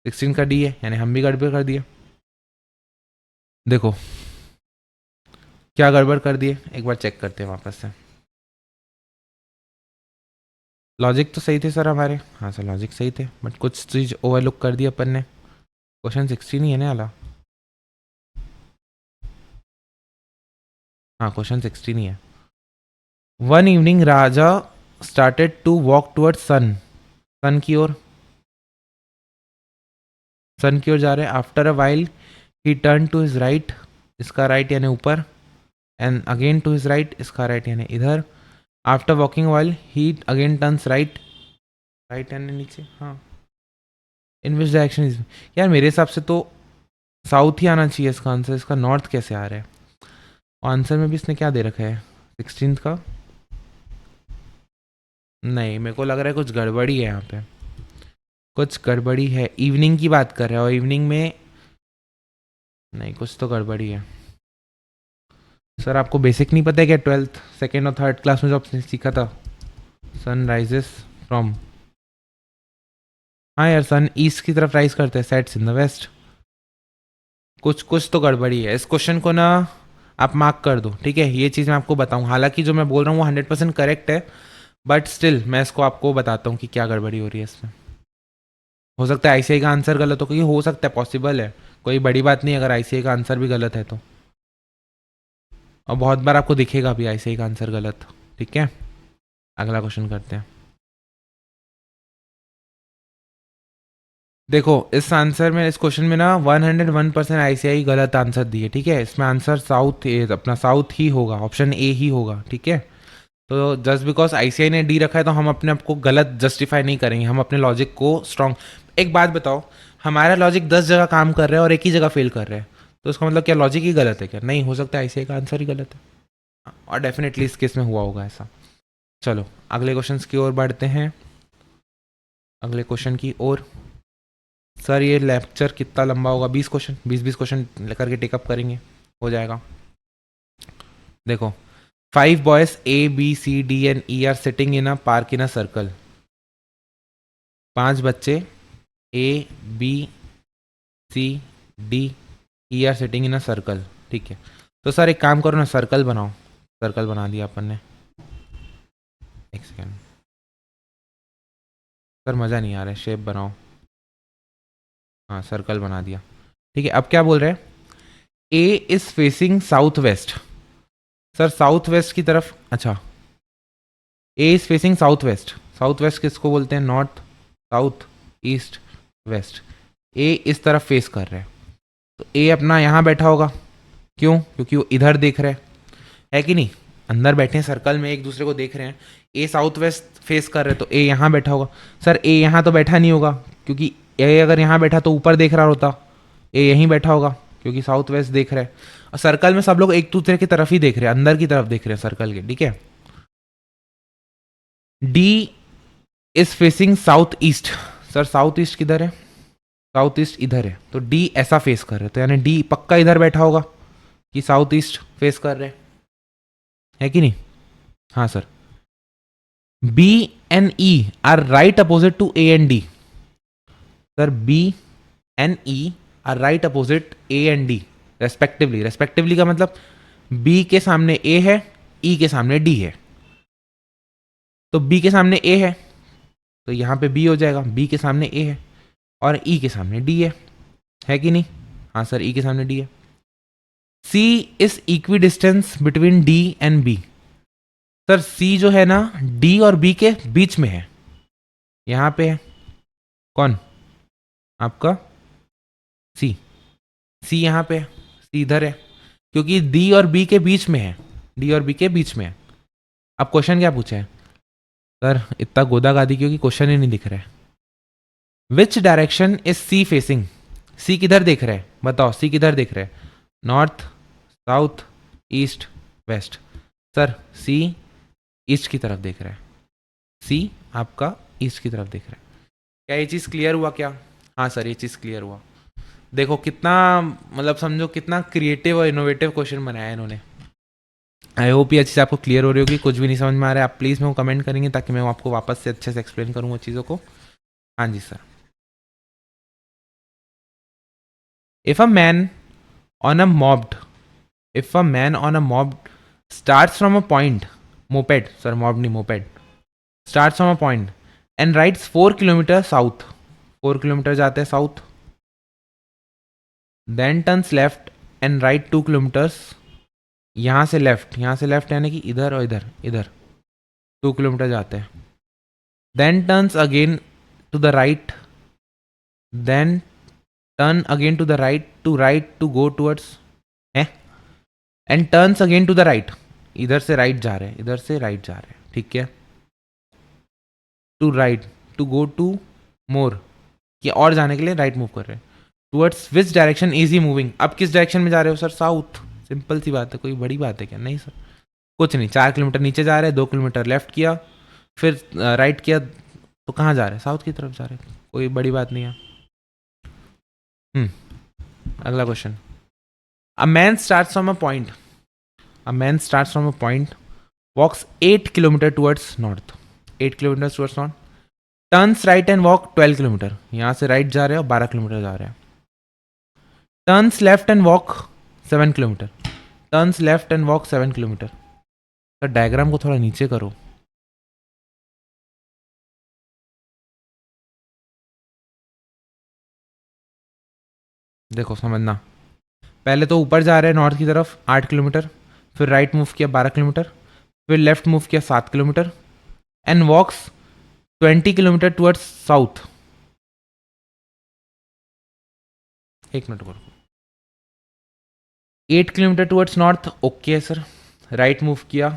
16 का डी है, यानी हम भी गड़बड़ कर दिए। देखो क्या गड़बड़ कर दिए, एक बार चेक करते हैं वापस से। लॉजिक तो सही थे सर हमारे, हाँ सर लॉजिक सही थे, बट कुछ चीज़ ओवरलुक कर दी अपन ने। क्वेश्चन 16 ही है ना वाला? हाँ क्वेश्चन 16 ही है। One evening Raja started to walk towards sun, sun की ओर, सन की ओर जा रहे हैं। After a while he turn to his right, इसका राइट यानी ऊपर, and again to his right, इसका राइट यानी इधर। After walking while he again turns right, right यानी नीचे, हाँ। इन विच डायरेक्शन इज, यार मेरे हिसाब से तो साउथ ही आना चाहिए इसका आंसर, इसका नॉर्थ कैसे आ रहा है? आंसर में भी इसने क्या दे रखा है 16th का? नहीं, मेरे को लग रहा है कुछ गड़बड़ी है यहाँ पे, कुछ गड़बड़ी है। इवनिंग की बात कर रहे हैं और इवनिंग में नहीं, कुछ तो गड़बड़ी है। सर आपको बेसिक नहीं पता है क्या? 12th सेकेंड और थर्ड क्लास में जो आपने सीखा था, सन राइजेस फ्रॉम, हाँ यार सन ईस्ट की तरफ राइज करते हैं, सेट्स इन द वेस्ट। कुछ कुछ तो गड़बड़ी है। इस क्वेश्चन को ना आप मार्क कर दो, ठीक है। ये चीज़ मैं आपको बताऊँ, हालांकि जो मैं बोल रहा हूँ वो 100% करेक्ट है, बट स्टिल मैं इसको आपको बताता हूँ कि क्या गड़बड़ी हो रही है इसमें। हो सकता है आईसीआई का आंसर गलत हो, क्योंकि हो सकता है, पॉसिबल है, कोई बड़ी बात नहीं अगर आईसीआई का आंसर भी गलत है तो। और बहुत बार आपको दिखेगा भी आईसीआई का आंसर गलत, ठीक है। अगला क्वेश्चन करते हैं। देखो इस आंसर में, इस क्वेश्चन में ना 101% आईसीआई गलत आंसर दिए, ठीक है। इसमें आंसर साउथ अपना साउथ ही होगा, ऑप्शन ए ही होगा, ठीक है। तो जस्ट बिकॉज आईसीआई ने डी रखा है तो हम अपने आप को गलत जस्टिफाई नहीं करेंगे, हम अपने लॉजिक को स्ट्रॉन्ग। एक बात बताओ, हमारा लॉजिक 10 जगह काम कर रहा है और एक ही जगह फेल कर रहा है, तो उसका मतलब क्या लॉजिक ही गलत है क्या? नहीं हो सकता, आईसीआई का आंसर ही गलत है, और डेफिनेटली इस केस में हुआ होगा ऐसा। चलो अगले क्वेश्चन की ओर बढ़ते हैं, अगले क्वेश्चन की ओर। सर ये लेक्चर कितना लंबा होगा? 20 क्वेश्चन, 20 क्वेश्चन करके टेकअप करेंगे, हो जाएगा। देखो, 5 boys A, B, C, D and E are sitting in a park in a circle. 5 बच्चे A, B, C, D, E are sitting in a circle, ठीक है। तो सर एक काम करो ना, सर्कल बनाओ। सर्कल बना दिया अपन ने, एक सेकेंड सर, मज़ा नहीं आ रहा है, शेप बनाओ। हाँ सर्कल बना दिया, ठीक है। अब क्या बोल रहे हैं? A is facing south west. Sir south west की तरफ, अच्छा, A is facing south west. South west किसको बोलते हैं? North, south, east, west. A इस तरफ फेस कर रहे हैं, तो ए अपना यहाँ बैठा होगा। क्यों? क्योंकि वो इधर देख रहे है कि नहीं? अंदर बैठे हैं सर्कल में, एक दूसरे को देख रहे हैं। ए साउथ वेस्ट फेस कर रहे हैं तो ए यहाँ बैठा होगा। सर ए यहाँ तो बैठा नहीं होगा, क्योंकि ए अगर यहाँ बैठा तो ऊपर देख रहा होता, ए यहीं बैठा होगा क्योंकि साउथ वेस्ट देख रहे हैं। और सर्कल में सब लोग एक दूसरे की तरफ ही देख रहे हैं, अंदर की तरफ देख रहे हैं सर्कल के, ठीक है। D is facing south east. Sir south east किधर है? साउथ ईस्ट इधर है, तो डी ऐसा फेस कर रहे हैं, तो यानी डी पक्का इधर बैठा होगा कि साउथ ईस्ट फेस कर रहे हैं, है कि नहीं? हाँ sir. B and E are right opposite to A and D. Sir B and E are right opposite A and D respectively. Respectively का मतलब बी के सामने ए है, ई के सामने डी है। तो बी के सामने ए है तो यहाँ पे बी हो जाएगा, बी के सामने ए है, और ई के सामने डी है कि नहीं? हाँ सर, ई के सामने डी है। C is equidistance between D and B. Sir C जो है ना, डी और बी के बीच में है, यहाँ पे है। कौन? आपका सी। सी यहाँ पे है, सी इधर है, क्योंकि डी और बी के बीच में है, डी और बी के बीच में है। अब क्वेश्चन क्या पूछा है? सर इतना गोदा गादी क्योंकि क्वेश्चन ही नहीं दिख रहा है। Which direction is C facing? C किधर देख रहा है? बताओ, सी किधर देख रहा है? North, south, east, west. Sir C east की तरफ देख रहा है, सी आपका ईस्ट की तरफ देख रहा है। क्या ये चीज़ क्लियर हुआ क्या? हाँ सर, ये चीज़ क्लियर हुआ। देखो कितना, मतलब समझो कितना क्रिएटिव और इनोवेटिव क्वेश्चन बनाया है इन्होंने। आई होप ये अच्छी से आपको क्लियर हो रही होगी। कुछ भी नहीं समझ में आ रहा है आप प्लीज़ मेरे को कमेंट करेंगे ताकि मैं आपको वापस से अच्छे से एक्सप्लेन करूँगा चीज़ों को। हाँ जी sir. If a man on a mobbed, if a man on a mobbed starts from a point, moped, sir mobbed नहीं moped, starts from a point and rights 4 kilometre south, 4 kilometre जाते हैं south, then turns left and right 2 kilometres, यहाँ से left, यहाँ से left यानी कि इधर और इधर, इधर 2 किलोमीटर जाते हैं, then turns again to the right, then turn again to the right to go towards है, and turns again to the right, इधर से राइट जा रहे हैं, इधर से राइट जा रहे हैं, ठीक है। To right to go to more, कि और जाने के लिए राइट मूव कर रहे हैं। Towards which direction is he moving? अब किस डायरेक्शन में जा रहे हो? Sir south. सिंपल सी बात है, कोई बड़ी बात है क्या? नहीं सर, कुछ नहीं। 4 किलोमीटर नीचे जा रहे हैं, 2 किलोमीटर लेफ्ट किया, फिर राइट किया, तो कहाँ जा रहे हैं? साउथ की तरफ जा रहे हैं, कोई बड़ी बात नहीं है। अगला question. A man starts from a point, a man starts from a point, walks 8 kilometre towards north, 8 kilometre towards north, turns right and walk 12 kilometre, यहाँ से राइट जा रहे हैं और 12 किलोमीटर जा रहे हैं, turns left and walk 7 kilometre, turns left and walk 7 kilometre. Sir diagram को थोड़ा नीचे करो। देखो समझना, पहले तो ऊपर जा रहे हैं नॉर्थ की तरफ 8 किलोमीटर, फिर राइट मूव किया 12 किलोमीटर, फिर लेफ्ट मूव किया 7 kilometre, and walks 20 kilometre towards south. एक मिनट करो। 8 किलोमीटर टुवर्ड्स नॉर्थ, ओके है सर। राइट मूव किया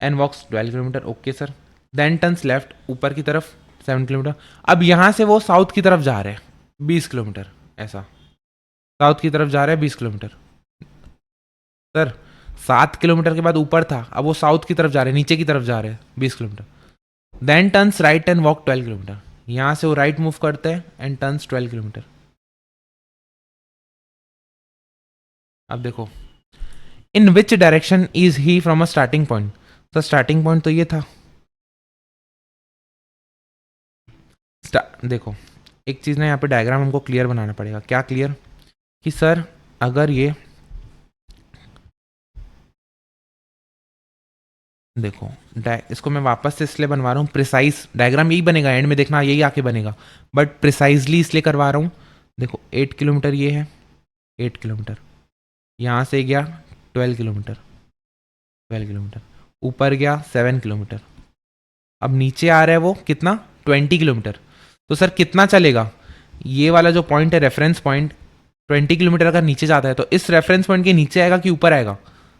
and walks 12 kilometre, okay sir. Then turns left, ऊपर की तरफ 7 किलोमीटर। अब यहाँ से वो साउथ की तरफ जा रहे हैं 20 किलोमीटर, ऐसा साउथ की तरफ जा रहे हैं 20 किलोमीटर। सर 7 किलोमीटर के बाद ऊपर था, अब वो साउथ की तरफ जा रहे हैं, नीचे की तरफ जा रहे हैं 20 kilometre. Then turns right and walk 12 kilometre, यहाँ से वो राइट मूव करते हैं एंड टर्न्स 12 किलोमीटर। अब देखो, in which direction is he from a starting point. तो स्टार्टिंग पॉइंट तो ये था। देखो एक चीज़ ना, यहाँ पे डायग्राम हमको क्लियर बनाना पड़ेगा। क्या क्लियर? कि सर अगर ये देखो इसको मैं वापस से इसलिए बनवा रहा हूँ, प्रिसाइज डायग्राम यही बनेगा, एंड में देखना यही आके बनेगा, बट प्रिसाइजली इसलिए करवा रहा हूँ। देखो 8 किलोमीटर ये है, 8 किलोमीटर यहाँ से गया 12 किलोमीटर, 12 किलोमीटर ऊपर गया 7 किलोमीटर। अब नीचे आ रहा है वो कितना, 20 किलोमीटर। तो सर कितना चलेगा? ये वाला जो पॉइंट है रेफरेंस पॉइंट, 20 किलोमीटर अगर नीचे जाता है तो इस रेफरेंस पॉइंट के नीचे आएगा कि ऊपर आएगा?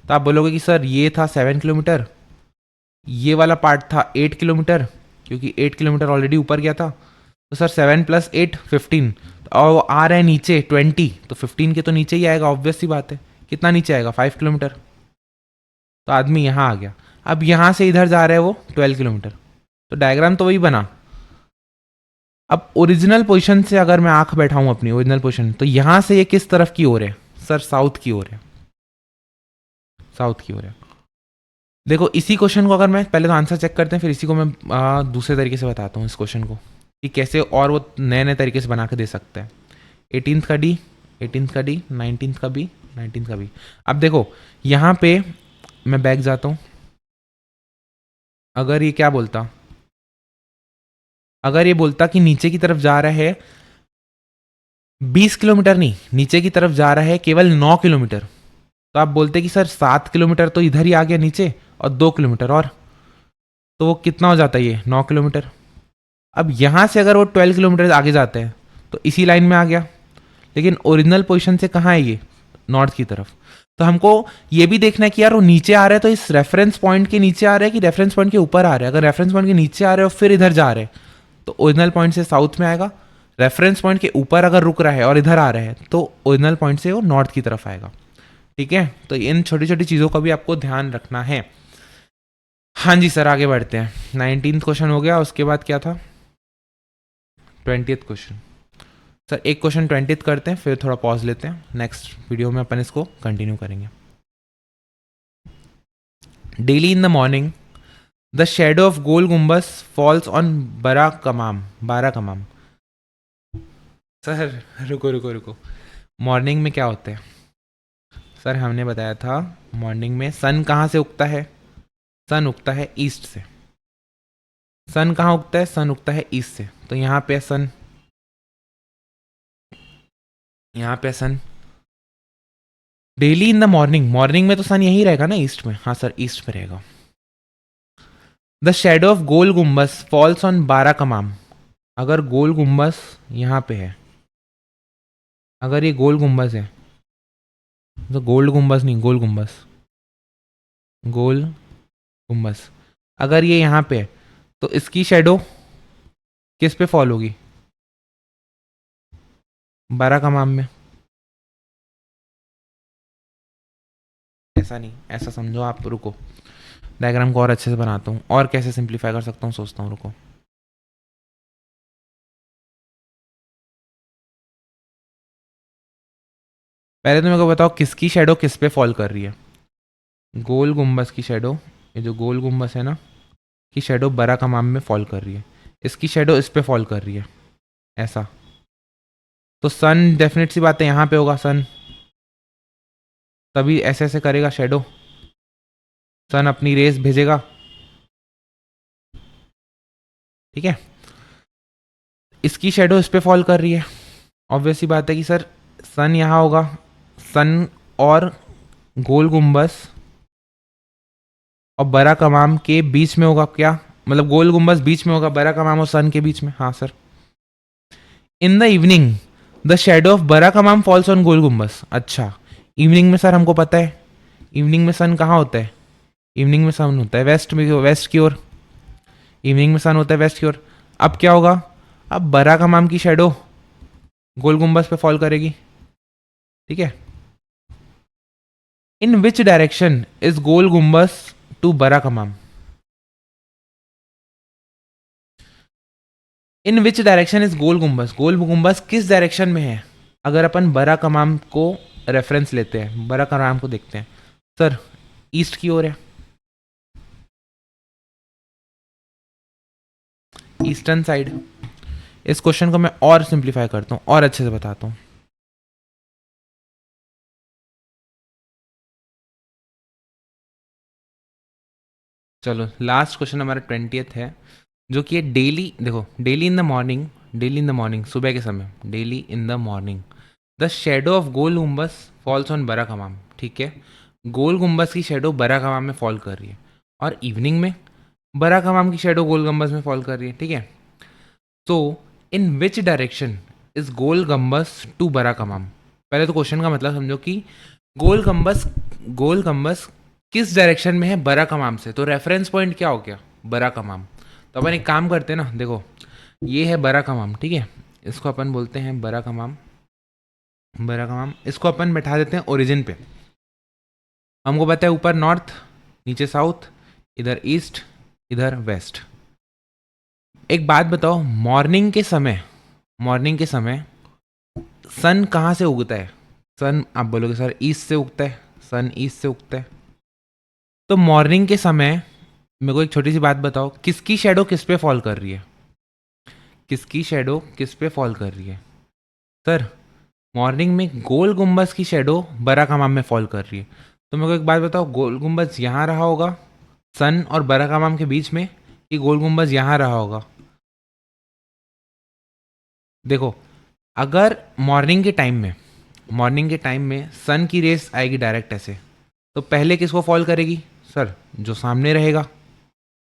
तो आप बोलोगे कि सर ये था 7 किलोमीटर, ये वाला पार्ट था 8 किलोमीटर, क्योंकि 8 किलोमीटर ऑलरेडी ऊपर गया था। तो सर 7 + 8 15, और आ रहा है नीचे 20, तो 15 के तो नीचे ही आएगा, ऑब्वियस सी बात है। कितना नीचे आएगा? 5 किलोमीटर। तो आदमी यहाँ आ गया। अब यहाँ से इधर जा रहा है वो 12 किलोमीटर, तो डायग्राम तो वही बना। अब ओरिजिनल पोजीशन से अगर मैं आंख बैठाऊं अपनी ओरिजिनल पोजीशन, तो यहाँ से ये किस तरफ की ओर है? सर साउथ की ओर है, साउथ की ओर है। देखो इसी क्वेश्चन को अगर मैं पहले तो आंसर चेक करते हैं, फिर इसी को मैं दूसरे तरीके से बताता हूँ इस क्वेश्चन को कि कैसे और वो नए नए तरीके से बना के दे सकते हैं। 18th का डी, 18th का डी, 19th का बी, 19th का बी। अब देखो यहाँ पे मैं बैक जाता हूँ। अगर ये क्या बोलता, अगर ये बोलता कि नीचे की तरफ जा रहा है 20 किलोमीटर, नहीं नीचे की तरफ जा रहा है केवल 9 किलोमीटर, तो आप बोलते कि सर 7 किलोमीटर तो इधर ही आ गया नीचे, और 2 किलोमीटर और, तो वो कितना हो जाता है? ये 9 किलोमीटर। अब यहाँ से अगर वो 12 किलोमीटर आगे जाते हैं तो इसी लाइन में आ गया, लेकिन ओरिजिनल पोजीशन से कहाँ है ये? नॉर्थ की तरफ। तो हमको ये भी देखना है कि यार वो नीचे आ रहा है तो इस रेफरेंस पॉइंट के नीचे आ रहा है कि रेफरेंस पॉइंट के ऊपर आ रहा है। अगर रेफरेंस पॉइंट के नीचे आ रहे हो फिर इधर जा रहे हैं तो ओरिजिनल पॉइंट से साउथ में आएगा। रेफरेंस पॉइंट के ऊपर अगर रुक रहा है और इधर आ रहा है तो ओरिजिनल पॉइंट से वो नॉर्थ की तरफ आएगा। ठीक है, तो इन छोटी छोटी चीज़ों का भी आपको ध्यान रखना है। हाँ जी सर, आगे बढ़ते हैं। 19th क्वेश्चन हो गया, उसके बाद क्या था? 20th question. सर एक क्वेश्चन 20th करते हैं, फिर थोड़ा पॉज लेते हैं, नेक्स्ट वीडियो में अपन इसको कंटिन्यू करेंगे। Daily in the morning the shadow of Gol Gumbaz falls on बरा कमाम, बारा कमाम। सर रुको रुको रुको, मॉर्निंग में क्या होता है? सर हमने बताया था मॉर्निंग में सन कहाँ से उगता है? सन उगता है ईस्ट से। सन कहाँ उगता है? सन उगता है ईस्ट से। तो यहाँ पे सन, यहाँ पे sun. Daily in the morning, morning में तो सन यही रहेगा ना, ईस्ट में। हाँ सर ईस्ट में रहेगा। The shadow of Gol Gumbaz falls on बारा कमाम। अगर गोल गुम्बस यहाँ पे है, अगर ये गोल गुम्बस है, तो गोल्ड गुम्बस नहीं, गोल गुम्बस, गोल गुम्बस अगर ये यहाँ पे है तो इसकी शेडो किस पे फॉल होगी? बारा कमाम में। ऐसा नहीं, ऐसा समझो आप। रुको डायग्राम को और अच्छे से बनाता हूँ, और कैसे सिंप्लीफाई कर सकता हूँ सोचता हूँ, रुको। पहले तो मेरे को बताओ किसकी शेडो किस पे फॉल कर रही है? गोल गुम्बस की शेडो, ये जो गोल गुम्बस है ना, की शेडो बरा कमाम में फॉल कर रही है। इसकी शेडो इस पे फॉल कर रही है, ऐसा। तो सन डेफिनेट सी बात है यहाँ पे होगा सन, तभी ऐसे ऐसे करेगा शेडो, सन अपनी रेस भेजेगा। ठीक है, इसकी शेडो इस पे फॉल कर रही है। ऑब्वियस सी बात है कि सर सन यहाँ होगा, सन और गोल गुम्बस और बरा कमाम के बीच में होगा क्या? मतलब गोल गुम्बस बीच में होगा, बरा कमाम और सन के बीच में। हाँ sir. In the evening the shadow of बरा कमाम फॉल्स ऑन गोल गुम्बस। अच्छा, इवनिंग में सर हमको पता है इवनिंग में सन कहाँ होता है? इवनिंग में सन होता है वेस्ट में, वेस्ट की ओर। इवनिंग में सन होता है वेस्ट की ओर। अब क्या होगा, अब बराक हमाम की शेडो गोल गुम्बस पे फॉल करेगी, ठीक है। In which direction is Gol Gumbaz to बराक हमाम? In which direction is Gol Gumbaz, Gol Gumbaz किस डायरेक्शन में है? अगर अपन बराक हमाम को रेफरेंस लेते हैं, बराक हमाम को देखते हैं, सर ईस्ट की ओर है, ईस्टर्न साइड। इस क्वेश्चन को मैं और सिंप्लीफाई करता हूँ और अच्छे से बताता हूँ। चलो लास्ट क्वेश्चन हमारा 20th है, जो कि है डेली, देखो daily in the morning, daily in the morning सुबह के समय, daily in the morning the shadow of Gol Gumbaz falls on Bara Kaman, ठीक है। गोल गुम्बस की शेडो बराक हमाम में फॉल कर रही है, और इवनिंग में बराक हमाम की शेडो गोल गुम्बस में फॉल कर रही है, ठीक है। तो in which direction is Gol Gumbaz to बराक हमाम? पहले तो क्वेश्चन का मतलब समझो कि गोल गुम्बस किस डायरेक्शन में है बराक हमाम से, तो रेफरेंस पॉइंट क्या हो गया, बराक हमाम। तो अपन एक काम करते हैं ना, देखो ये है बराक हमाम, ठीक है, इसको अपन बोलते हैं बराक हमाम, बराक हमाम, इसको अपन बैठा देते हैं ओरिजिन पे। हमको पता है ऊपर नॉर्थ, नीचे साउथ, इधर ईस्ट, इधर वेस्ट। एक बात बताओ, मॉर्निंग के समय, मॉर्निंग के समय सन कहाँ से उगता है? सन आप बोलोगे सर ईस्ट से उगता है, सन ईस्ट से उगता है। तो मॉर्निंग के समय मेरे को एक छोटी सी बात बताओ, किसकी शेडो किस पे फॉल कर रही है? किसकी शेडो किस पे फॉल कर रही है? सर मॉर्निंग में गोल गुम्बस की शेडो बराक हमाम में फॉल कर रही है। तो मेरे को एक बात बताओ, गोल गुम्बस यहाँ रहा होगा सन और बराक हमाम के बीच में, कि गोल गुम्बस यहाँ रहा होगा? देखो अगर मॉर्निंग के टाइम में, मॉर्निंग के टाइम में सन की रेस आएगी डायरेक्ट ऐसे, तो पहले किसको फॉल करेगी? सर जो सामने रहेगा,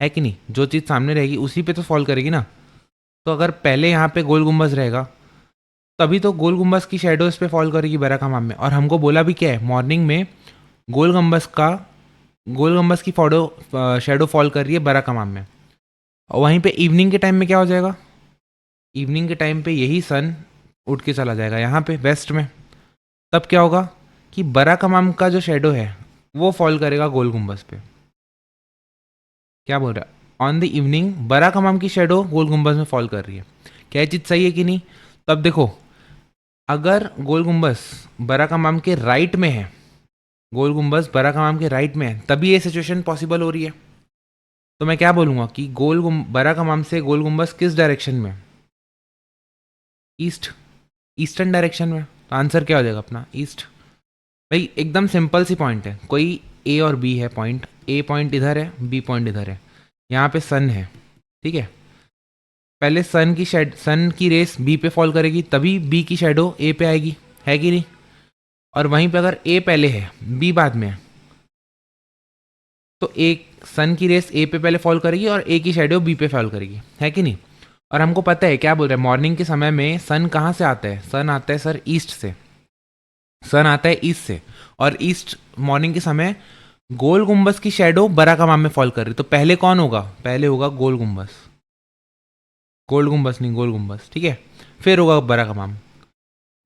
है कि नहीं, जो चीज़ सामने रहेगी उसी पे तो फॉल करेगी ना। तो अगर पहले यहाँ पे गोल गुम्बस रहेगा, तभी तो गोल गुम्बस की शेडो इस पे फॉल करेगी बराक हमाम में। और हमको बोला भी क्या है, मॉर्निंग में गोल गुम्बस का, गोल गुम्बस की फोटो शेडो फॉल कर रही है बराक हमाम में। और वहीं पे इवनिंग के टाइम में क्या हो जाएगा, इवनिंग के टाइम पे यही सन उठ के चला जाएगा यहाँ पे वेस्ट में। तब क्या होगा कि बराक हमाम का जो शेडो है वो फॉल करेगा गोल गुम्बस पे। क्या बोल रहा है, ऑन द इवनिंग बराक हमाम की शेडो गोल गुम्बस में फॉल कर रही है। क्या ये चीज़ सही है कि नहीं? तब देखो अगर गोल गुम्बस बराक हमाम के राइट में है, गोल गुम्बस बराक हमाम के राइट में है, तभी ये सिचुएशन पॉसिबल हो रही है। तो मैं क्या बोलूँगा कि बराक हमाम से गोल गुम्बस किस डायरेक्शन में? ईस्ट, ईस्टर्न डायरेक्शन में। तो आंसर क्या हो जाएगा अपना, ईस्ट। भाई एकदम सिंपल सी पॉइंट है, कोई ए और बी है पॉइंट, ए पॉइंट इधर है, बी पॉइंट इधर है, यहाँ पे सन है, ठीक है। पहले सन की रेस बी पे फॉल करेगी, तभी बी की शेडो ए पे आएगी, है कि नहीं। और वहीं पे अगर ए पहले है बी बाद में है, तो एक सन की रेस ए पे पहले फॉल करेगी और ए की शेडो बी पे फॉल करेगी, है कि नहीं। और हमको पता है क्या बोल रहे हैं, मॉर्निंग के समय में सन कहाँ से आता है, सन आता है सर ईस्ट से, सन आता है ईस्ट से। और ईस्ट मॉर्निंग के समय गोल गुम्बस की शेडो बराक हमाम में फॉल कर रही, तो पहले कौन होगा, पहले होगा गोल गुम्बस, गोल गुम्बस नहीं गोल गुम्बस, ठीक है, फिर होगा बराक हमाम।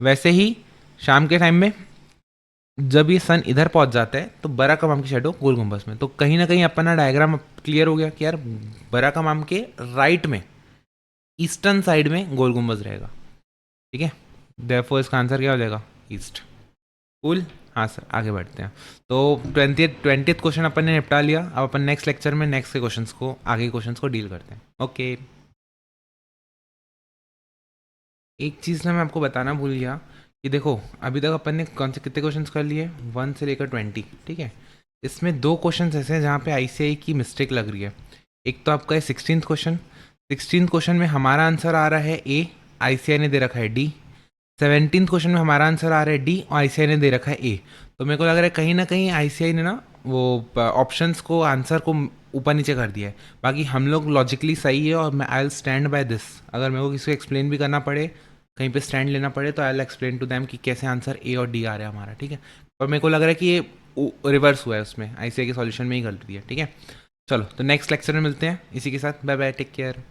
वैसे ही शाम के टाइम में जब ये सन इधर पहुंच जाता है तो बराक हमाम की शेडो गोल गुम्बस में। तो कहीं ना कहीं अपना डायग्राम क्लियर हो गया कि यार बराक हमाम के राइट में, ईस्टर्न साइड में गोल गुम्बस रहेगा, ठीक है। देयरफॉर इसका आंसर क्या हो जाएगा, ईस्ट। कूल, हाँ सर आगे बढ़ते हैं। तो 20th क्वेश्चन अपन ने निपटा लिया। अब अपन नेक्स्ट लेक्चर में नेक्स्ट के क्वेश्चंस को, आगे के क्वेश्चंस को डील करते हैं। ओके, एक चीज़ ना मैं आपको बताना भूल गया कि देखो अभी तक अपन ने कौन से कितने क्वेश्चंस कर लिए, 1 से लेकर 20, ठीक है। इसमें 2 क्वेश्चंस ऐसे हैं जहाँ पे आईसीआई की मिस्टेक लग रही है। एक तो आपका है 16th क्वेश्चन, 16th क्वेश्चन में हमारा आंसर आ रहा है ए, आईसीआई ने दे रखा है डी। 17th क्वेश्चन में हमारा आंसर आ रहा है डी और आईसीआई ने दे रखा है ए। तो मेरे को लग रहा है कहीं ना कहीं आईसीआई ने ना वो ऑप्शंस को, आंसर को ऊपर नीचे कर दिया है। बाकी हम लोग लॉजिकली सही है और मैं I will stand by this. अगर मेरे को किसी को एक्सप्लेन भी करना पड़े, कहीं पे स्टैंड लेना पड़े, तो I will explain to them कि कैसे आंसर ए और डी आ रहा है हमारा, ठीक है। पर मेरे को लग रहा है कि ये रिवर्स हुआ है उसमें, ICAI के सॉल्यूशन में ही गलती है, ठीक है। चलो तो नेक्स्ट लेक्चर में मिलते हैं इसी के साथ, बाय बाय, टेक केयर।